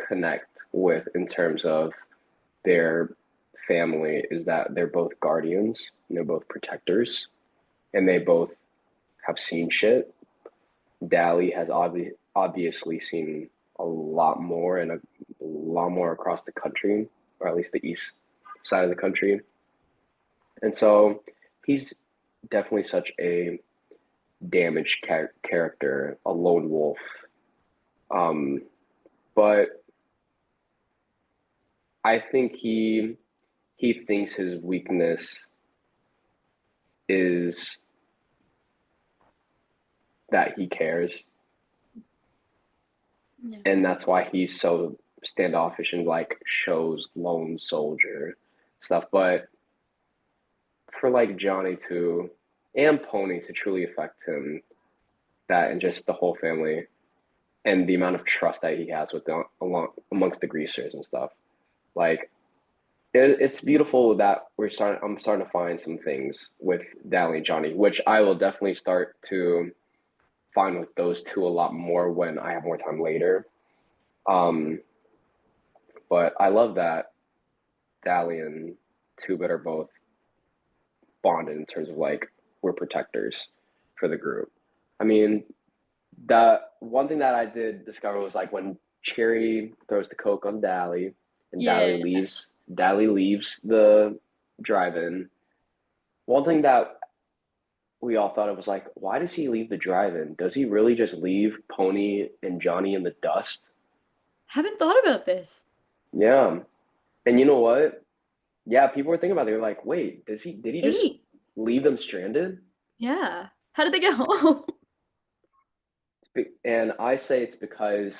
connect with in terms of their family is that they're both guardians and they're both protectors and they both have seen shit. Dally has obviously seen a lot more and a lot more across the country, or at least the east side of the country. And so he's definitely such a damaged character, a lone wolf. Um, but I think he thinks his weakness is that he cares,
Yeah.
and that's why he's so standoffish and like shows lone soldier stuff. But for like Johnny to and Pony to truly affect him, that and just the whole family and the amount of trust that he has with along amongst the greasers and stuff. Like it's beautiful that I'm starting to find some things with Dally and Johnny, which I will definitely start to find with those two a lot more when I have more time later. Um, but I love that Dally and Two-Bit are both bonded in terms of like we're protectors for the group. I mean, the one thing that I did discover was like when Cherry throws the coke on Dally and
Yeah.
Dally leaves the drive-in. One thing that we all thought it was like, why does he leave the drive-in? Does he really just leave Pony and Johnny in the dust?
Haven't thought about this.
Yeah. And you know what? Yeah, people were thinking about it. They're like, wait, did he just
Wait.
leave them stranded?
Yeah. How did they get home?
And I say it's because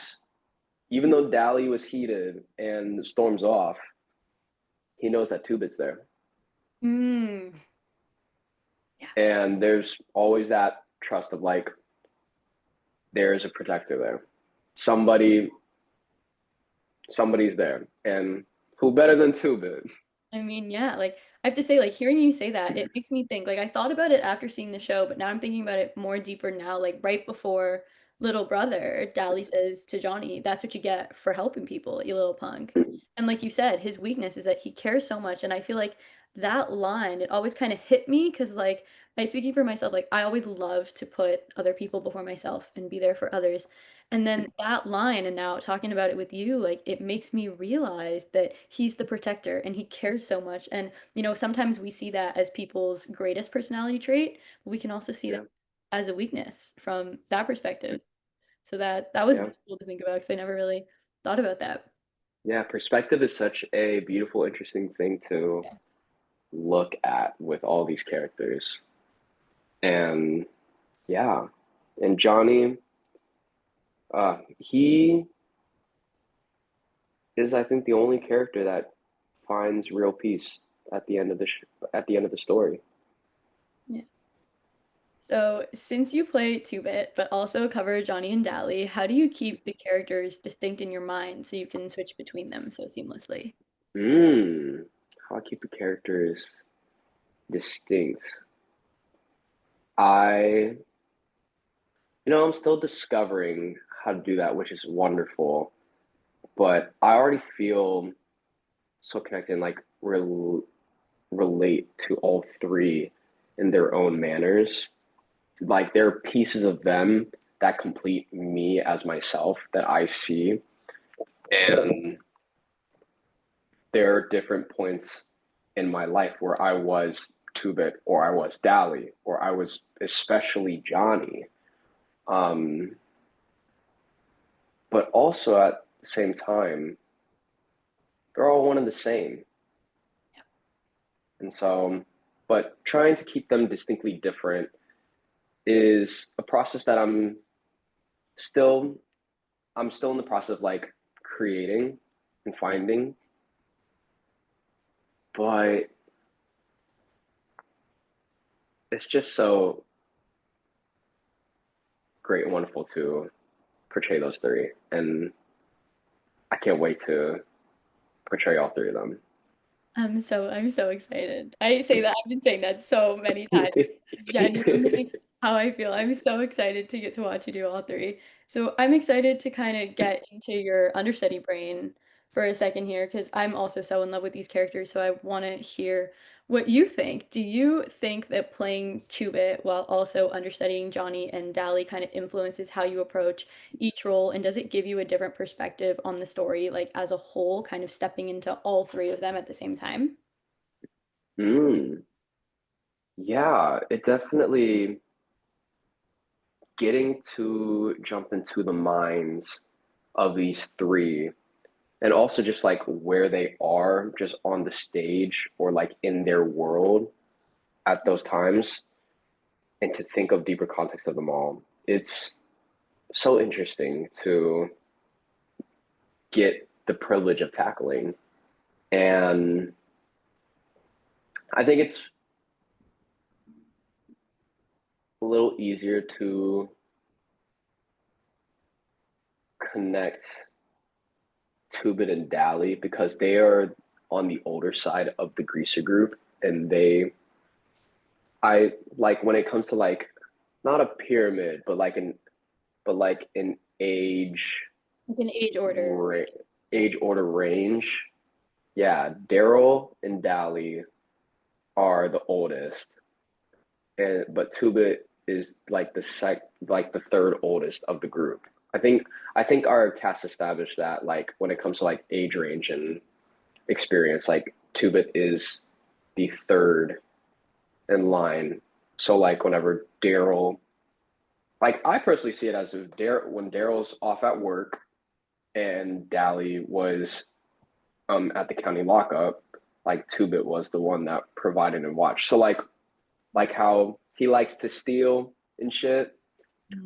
even though Dally was heated and storms off, he knows that Two Bit's there.
Mm. Yeah.
And there's always that trust of like, there's a protector there. Somebody, somebody's there. And who better than Two Bit?
I mean, yeah, like I have to say, like hearing you say that, it makes me think. Like I thought about it after seeing the show, but now I'm thinking about it more deeper now. Like right before little brother, Dally says to Johnny, "That's what you get for helping people, you little punk." And like you said, his weakness is that he cares so much, and I feel like that line, it always kind of hit me because like I speaking for myself, like I always love to put other people before myself and be there for others. And then that line, and now talking about it with you, like it makes me realize that he's the protector and he cares so much. And, sometimes we see that as people's greatest personality trait, but we can also see that
Yeah,
as a weakness from that perspective. So that was
yeah,
cool to think about because I never really thought about that.
yeah. Perspective is such a beautiful, interesting thing to
Yeah.
look at with all these characters. And yeah, and Johnny, he is, I think, the only character that finds real peace at the end of at the end of the story.
Yeah. So, since you play two-bit, but also cover Johnny and Dally, how do you keep the characters distinct in your mind so you can switch between them so seamlessly?
How I keep the characters distinct. I, I'm still discovering how to do that, which is wonderful. But I already feel so connected and like relate to all three in their own manners. Like there are pieces of them that complete me as myself that I see. And there are different points in my life where I was Tubit or I was Dally or I was especially Johnny. Um, but also at the same time, they're all one and the same. And so, but trying to keep them distinctly different is a process that still I'm still in the process of like creating and finding, but it's just so great and wonderful to portray those three. And I can't wait to portray all three of them.
I'm so excited. I say that I've been saying that so many times. It's genuinely how I feel. I'm so excited to get to watch you do all three. So I'm excited to kind of get into your understudy brain for a second here because I'm also so in love with these characters. So I want to hear what you think. Do you think that playing Two-Bit while also understudying Johnny and Dally kind of influences how you approach each role, and does it give you a different perspective on the story, like as a whole, kind of stepping into all three of them at the same time?
Mm, yeah, it definitely getting to jump into the minds of these three and also just like where they are just on the stage or like in their world at those times and to think of deeper context of them all. It's so interesting to get the privilege of tackling. And I think it's a little easier to connect Tubin and Dally because they are on the older side of the greaser group and I like when it comes to like not a pyramid but like an
Like an age order.
age order range. Yeah, Daryl and Dally are the oldest, and but Tubit is like like the third oldest of the group. I think our cast established that like when it comes to like age range and experience, like Tubit is the third in line. So like whenever Daryl, like I personally see it as if when Daryl's off at work and Dally was at the county lockup, like Tubit was the one that provided and watched. So like how he likes to steal and shit.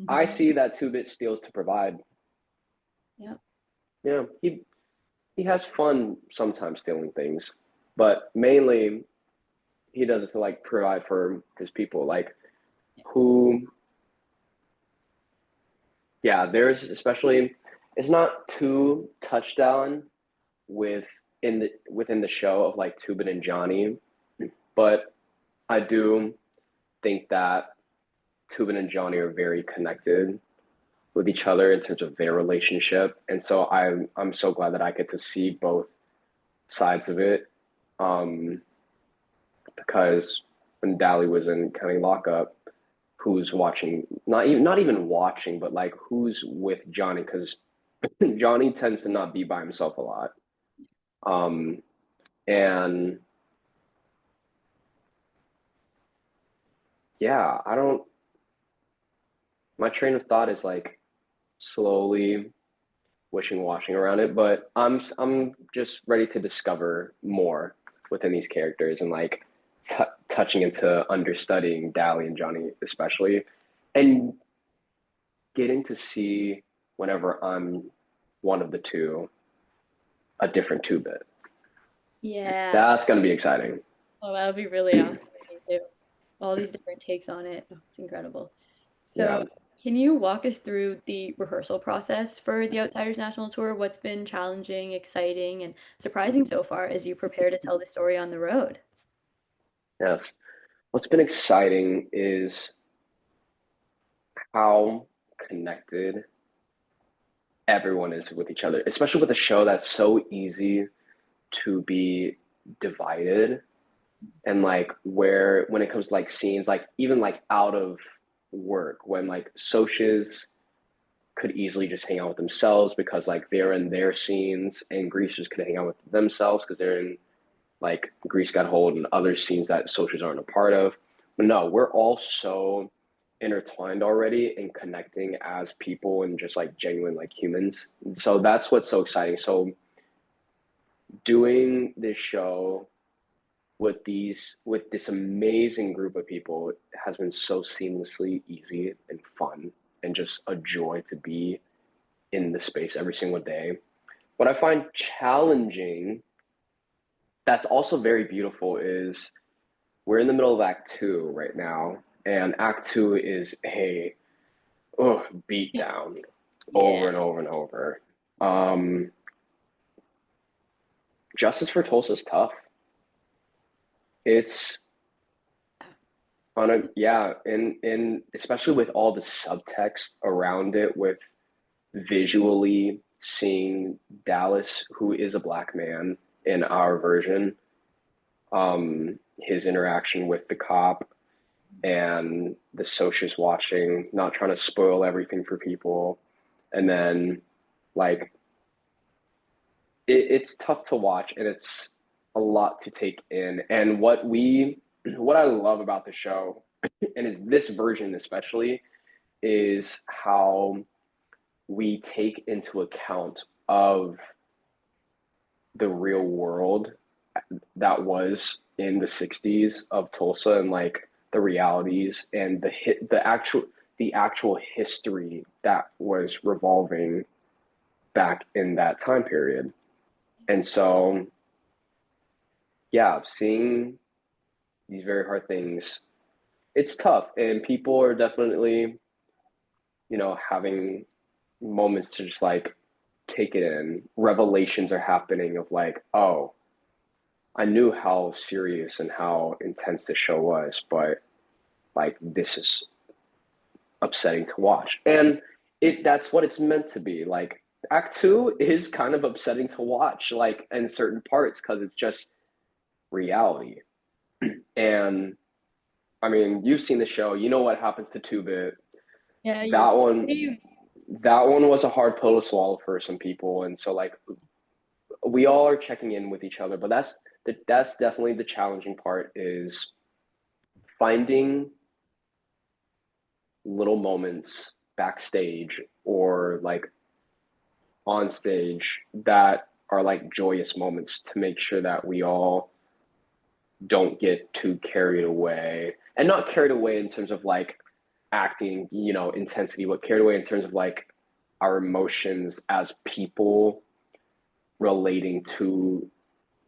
I
Mhm.
see that Tubit steals to provide.
Yep.
Yeah, he has fun sometimes stealing things, but mainly he does it to like provide for his people. Like who, yeah, there's especially it's not too touchdown with within the show of like Tubin and Johnny, but I do think that Tubin and Johnny are very connected with each other in terms of their relationship, and so I'm so glad that I get to see both sides of it. Um, because when Dally was in county lockup, who's watching? Not even watching, but like who's with Johnny? Because Johnny tends to not be by himself a lot. Um, and yeah, I don't. My train of thought is like slowly wishing washing around it, but I'm just ready to discover more within these characters and like touching into understudying Dally and Johnny especially, and getting to see whenever I'm one of the two a different two bit.
Yeah.
That's gonna be exciting.
Oh, that would be really awesome to see too. All these different takes on it. Oh, it's incredible. So,
Yeah.
can you walk us through the rehearsal process for the Outsiders National Tour? What's been challenging, exciting, and surprising so far as you prepare to tell the story on the road?
Yes. What's been exciting is how connected everyone is with each other, especially with a show that's so easy to be divided and like where when it comes to like scenes like even like out of work when like socias could easily just hang out with themselves because like they're in their scenes, and greasers could hang out with themselves because they're in like Grease Got Hold and other scenes that socials aren't a part of. But no, we're all so intertwined already and connecting as people and just like genuine like humans. And so that's what's so exciting. So doing this show with this amazing group of people has been so seamlessly easy and fun and just a joy to be in the space every single day. What I find challenging that's also very beautiful is we're in the middle of Act Two right now, and Act Two is a beat down over
Yeah.
and over and over. Um, Justice for Tulsa is tough. It's on a yeah, in especially with all the subtext around it, with visually seeing Dallas, who is a black man in our version, his interaction with the cop and the socius watching, not trying to spoil everything for people, and then like it's tough to watch and it's a lot to take in. And what I love about the show, and is this version especially, is how we take into account of the real world that was in the 60s of Tulsa and like the realities and the actual history that was revolving back in that time period. And so yeah, seeing these very hard things, it's tough and people are definitely, having moments to just like take it in. Revelations are happening of like, oh, I knew how serious and how intense the show was, but like this is upsetting to watch. And that's what it's meant to be. Like Act Two is kind of upsetting to watch, like in certain parts, because it's just reality. And I mean, you've seen the show, you know what happens to Two Bit.
Yeah, you're
That one
safe.
that one was a hard pill to swallow for some people. And so like we all are checking in with each other, but that's definitely the challenging part is finding little moments backstage or like on stage that are like joyous moments to make sure that we all don't get too carried away, and not carried away in terms of like acting, intensity, but carried away in terms of like our emotions as people relating to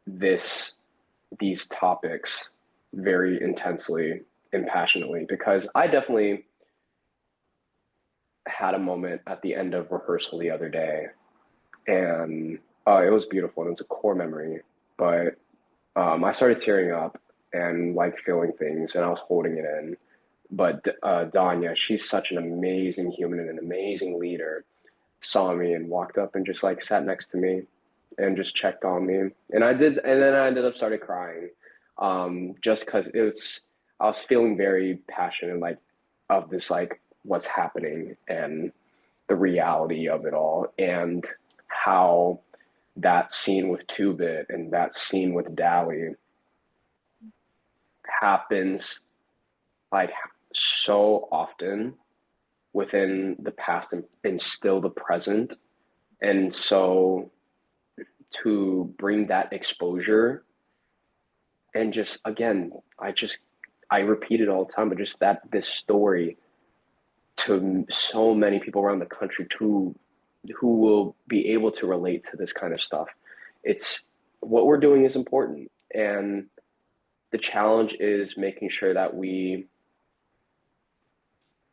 this these topics very intensely and passionately, because I definitely had a moment at the end of rehearsal the other day, and it was beautiful and it was a core memory. But I started tearing up and like feeling things, and I was holding it in. But Danya, she's such an amazing human and an amazing leader, saw me and walked up and just like sat next to me and just checked on me. And then I ended up started crying, just because I was feeling very passionate, like of this, like what's happening and the reality of it all, and how that scene with Two Bit and that scene with Dally happens like so often within the past and still the present. And so to bring that exposure and just again, I repeat it all the time, but just that this story to so many people around the country who will be able to relate to this kind of stuff. It's what we're doing is important, and the challenge is making sure that we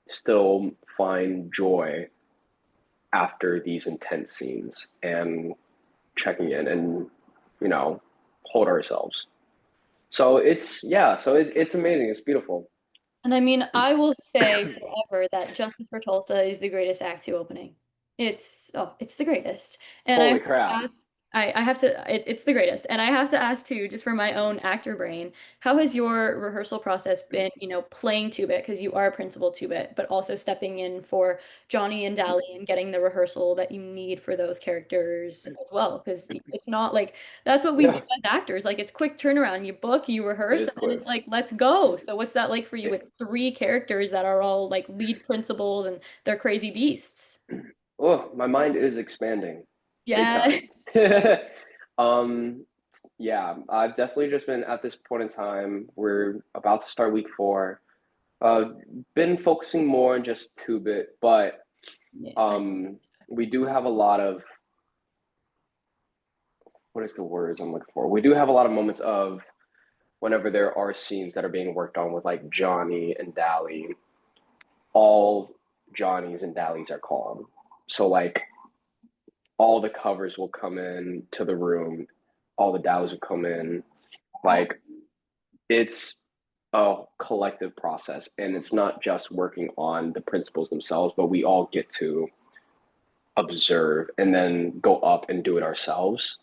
still find joy after these intense scenes and checking in and hold ourselves. So it's amazing. It's beautiful.
And I mean, I will say forever that Justice for Tulsa is the greatest Act Two opening. It's the greatest. And I
Holy
have to
crap!
ask. I have to, it's the greatest. And I have to ask too, just for my own actor brain, how has your rehearsal process been, playing two-bit, because you are principal two-bit, but also stepping in for Johnny and Dally and getting the rehearsal that you need for those characters as well? Because it's not like that's what we do
Yeah,
as actors. Like it's quick turnaround. You book, you
it
rehearse,
is
and then
quick.
it's like, let's go. So what's that like for you with three characters that are all like lead principals and they're crazy beasts?
Oh, my mind is expanding big time.
Yes.
Um, yeah, I've definitely just been at this point in time. We're about to start week 4. Uh, been focusing more on just two-bit, but
Yeah.
um, we do have a lot of what is the words I'm looking for? We do have a lot of moments of whenever there are scenes that are being worked on with like Johnny and Dally, all Johnnies and Dallies are called. So like all the covers will come in to the room, all the Dallies will come in. Like it's a collective process, and it's not just working on the principles themselves, but we all get to observe and then go up and do it ourselves.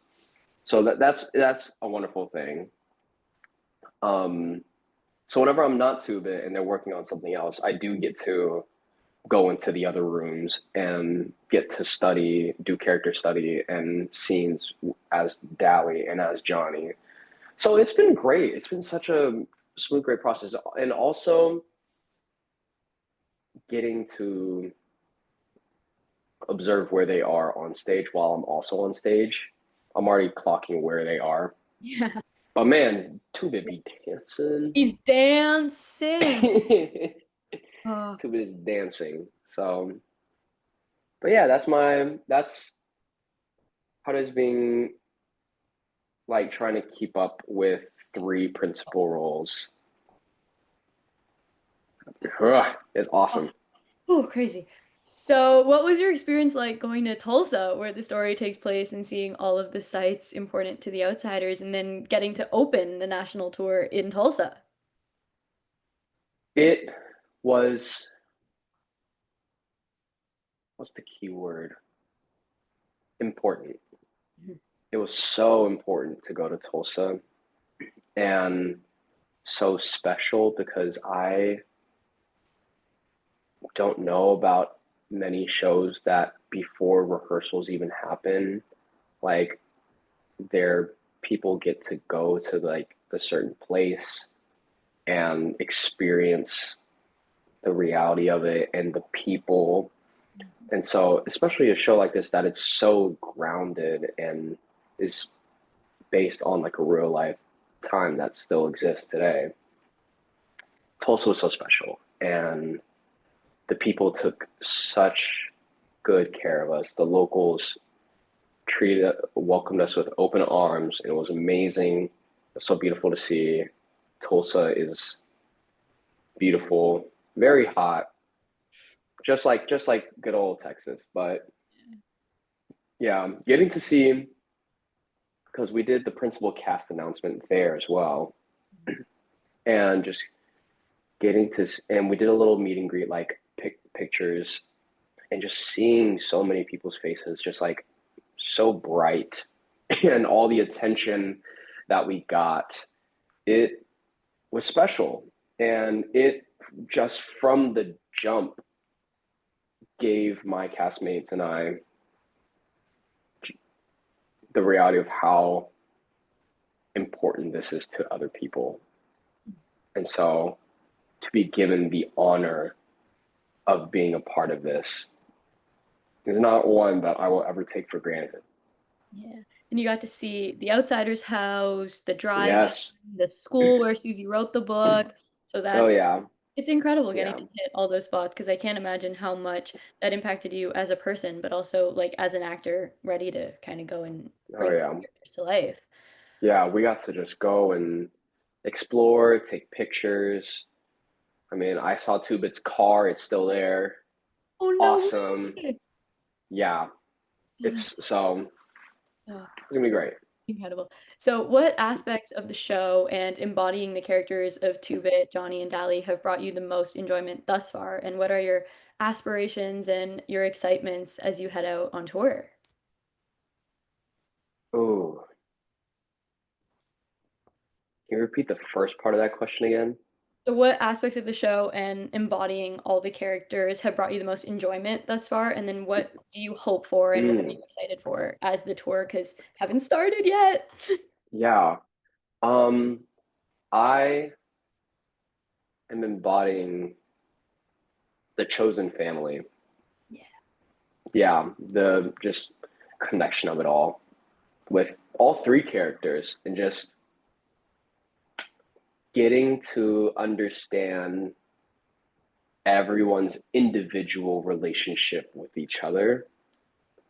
So that's a wonderful thing. Um, so whenever I'm not tubing and they're working on something else, I do get to go into the other rooms and get to study, do character study and scenes as Dally and as Johnny. So it's been great. It's been such a smooth, great process. And also getting to observe where they are on stage while I'm also on stage. I'm already clocking where they are.
Yeah.
But man, Tubit be dancing.
He's dancing. Oh,
Tubit is dancing. So, but yeah, that's how does being like trying to keep up with 3 principal roles. Ugh, it's awesome.
oh, crazy. So, what was your experience like going to Tulsa, where the story takes place, and seeing all of the sites important to the outsiders, and then getting to open the national tour in Tulsa?
It was what's the key word? Important.
Mhm.
It was so important to go to Tulsa and so special because I don't know about many shows that before rehearsals even happen, like their people get to go to like a certain place and experience the reality of it and the people. And so, especially a show like this that it's so grounded and is based on like a real life time that still exists today. Tulsa was so special, and the people took such good care of us. The locals welcomed us with open arms, and it was amazing. It was so beautiful to see. Tulsa is beautiful, very hot, just like good old Texas. But yeah, getting to see because we did the principal cast announcement there as well, and just getting to and we did a little meet and greet, like pictures, and just seeing so many people's faces, just like so bright, and all the attention that we got, it was special, and it just from the jump gave my castmates and I the reality of how important this is to other people. And so to be given the honor of being a part of this is not one that I will ever take for granted.
Yeah. And you got to see the outsider's house, the drive-in,
Yes.
the school where Susie wrote the book. So
Oh
that's
yeah.
it's incredible getting
Yeah.
to hit all those spots because I can't imagine how much that impacted you as a person, but also like as an actor ready to kind of go and
Oh
bring
yeah.
characters to life.
Yeah, we got to just go and explore, take pictures. I mean, I saw Tubit's car, it's still there.
Oh, no
Awesome.
way.
Yeah. It's so
Oh,
it's gonna be great.
incredible. So, what aspects of the show and embodying the characters of Two-Bit, Johnny, and Dally have brought you the most enjoyment thus far? And what are your aspirations and your excitements as you head out on tour?
Oh, can you repeat the first part of that question again?
So what aspects of the show and embodying all the characters have brought you the most enjoyment thus far? And then what do you hope for and what are you
Mm,
excited for as the tour? Because haven't started yet.
yeah. Um, I am embodying the chosen family.
Yeah.
Yeah, the just connection of it all with all three characters and just getting to understand everyone's individual relationship with each other.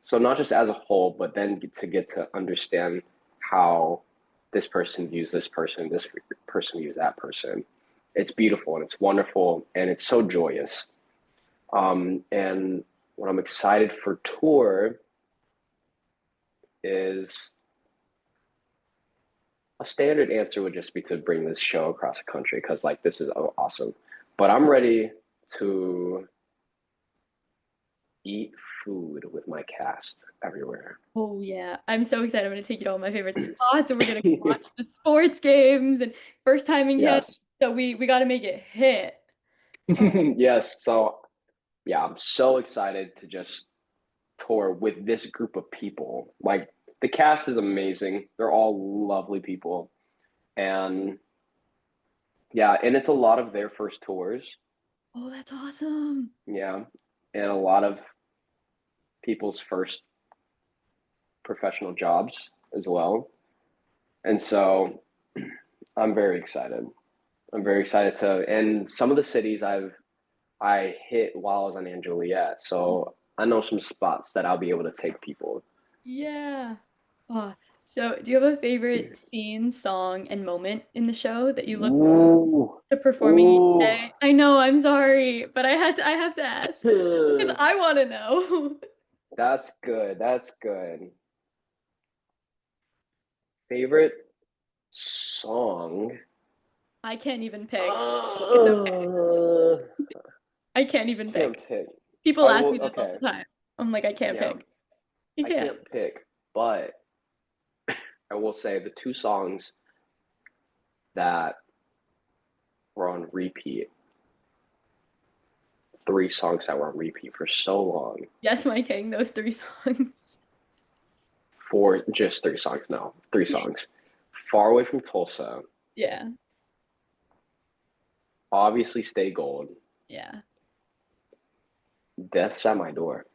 So not just as a whole, but then get to understand how this person views this person views that person. It's beautiful and it's wonderful and it's so joyous. And what I'm excited for tour is a standard answer would just be to bring this show across the country because like this is awesome. But I'm ready to eat food with my cast everywhere.
Oh yeah. I'm so excited. I'm gonna take you to all my favorite spots and we're gonna watch the sports games and first time in Canada.
Yes.
So we gotta make it hit. Oh,
Yes. So yeah, I'm so excited to just tour with this group of people. Like the cast is amazing. They're all lovely people. And yeah, and it's a lot of their first tours.
oh, that's awesome.
Yeah. And a lot of people's first professional jobs as well. And so I'm very excited. I'm very excited to, and some of the cities I hit while I was on in Juliet. So I know some spots that I'll be able to take people.
Yeah. Oh, so do you have a favorite scene, song, and moment in the show that you look forward
Ooh,
to performing each
ooh.
day? I know, I'm sorry, but I have to ask because I want to know.
That's good. That's good. Favorite song?
I can't even pick, so it's okay.
Uh,
I can't even
can't
pick.
pick.
People
I
ask
will.
me this all
Okay.
the time. I'm like, I can't
Yeah,
pick. You
I
can't.
can't pick, but I will say the two songs that were on repeat, three songs that were on repeat for so long,
Yes, my king, those three songs.
for just three songs. No, three songs. Far Away from Tulsa,
Yeah,
obviously Stay Gold,
yeah.
Death's at My Door.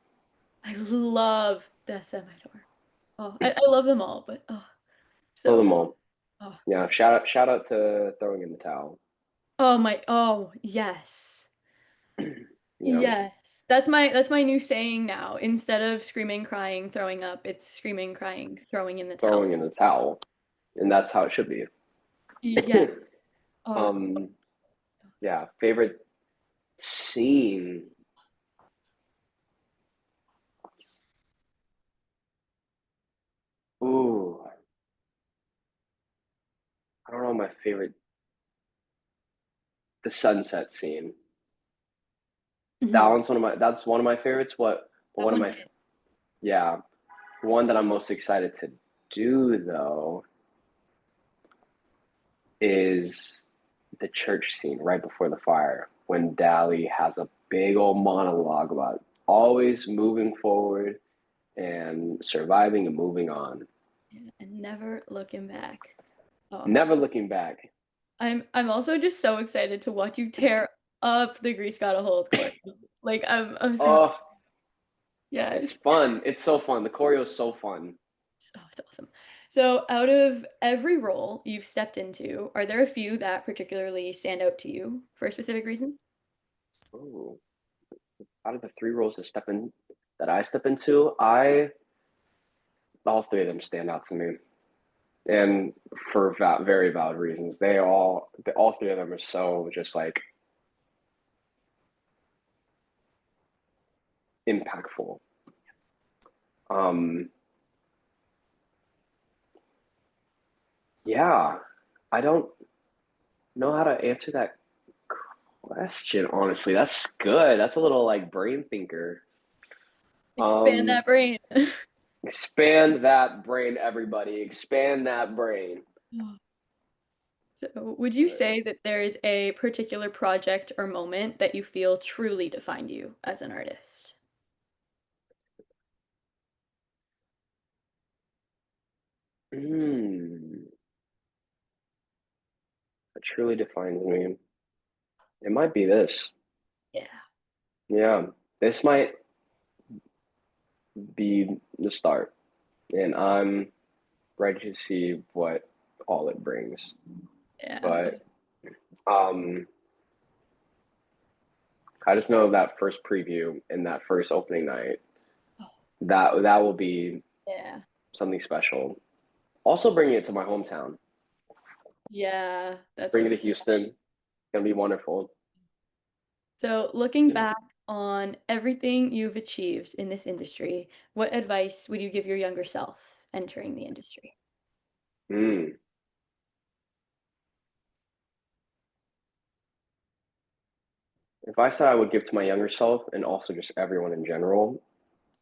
I love Death's at My Door. Oh, I love them all, but oh,
Love
so
them all.
oh,
Yeah, shout out to Throwing in the Towel.
oh my, oh yes.
You know,
Yes. That's my new saying now. Instead of screaming, crying, throwing up, it's screaming, crying, throwing in the towel.
Throwing in the Towel, and that's how it should be.
Yes. Oh,
um, yeah, favorite scene. Ooh, I don't know my favorite. The sunset scene. That
mhm.
one's one of my. That's one of my favorites. What?
That
One of
one
my.
hit.
Yeah, one that I'm most excited to do though is the church scene right before the fire when Dally has a big old monologue about always moving forward and surviving and moving on,
Yeah, and never looking back. Oh,
never looking back.
I'm also just so excited to watch you tear up the Grease Gotta Hold court. Like I'm so
Oh, it's
yes.
fun. It's so fun. The choreo is so fun.
Oh, it's awesome. So, out of every role you've stepped into, are there a few that particularly stand out to you for specific reasons?
Ooh. Out of the three roles that I step into, I all three of them stand out to me, and for very valid reasons. All three of them are so just like impactful. Um, yeah, I don't know how to answer that question honestly. That's good. That's a little like brain thinker.
Expand
Um,
that brain.
Expand that brain, everybody. Expand that brain.
So, would you say that there is a particular project or moment that you feel truly defined you as an artist?
Mm, that truly defines me. It might be this.
Yeah.
Yeah, this might be the start, and I'm ready to see what all it brings.
Yeah.
But um, I just know that first preview and that first opening night,
Oh,
that will be
yeah.
something special. Also, bringing it to my hometown,
Yeah. That's
bring it
a
to Houston, gonna be wonderful.
So, looking back on everything you've achieved in this industry, what advice would you give your younger self entering the industry?
Mm. If I said I would give to my younger self and also just everyone in general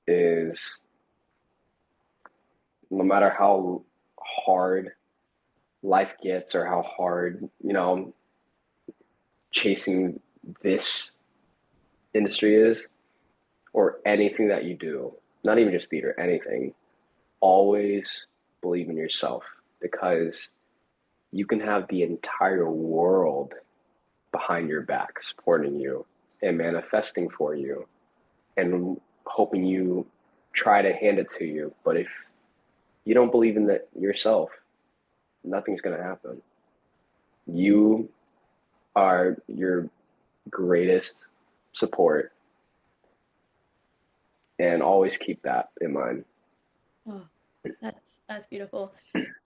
is no matter how hard life gets or how hard, chasing this industry is or anything that you do, not even just theater, anything, always believe in yourself because you can have the entire world behind your back supporting you and manifesting for you and hoping you try to hand it to you. But if you don't believe in that yourself, nothing's going to happen. You are your greatest support and always keep that in mind.
Oh, that's beautiful.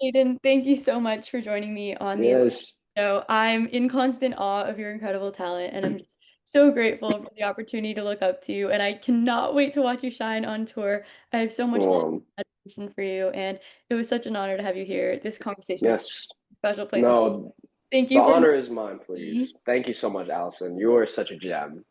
Aiden, thank you so much for joining me on the
Yes.
show. I'm in constant awe of your incredible talent, and I'm just so grateful for the opportunity to look up to you. And I cannot wait to watch you shine on tour. I have so much love
Um,
and admiration for you, and it was such an honor to have you here. This conversation is
yes.
a special place.
No,
Thank
the
you for
honor is mine, please.
me.
Thank you so much, Allison. You are such a gem.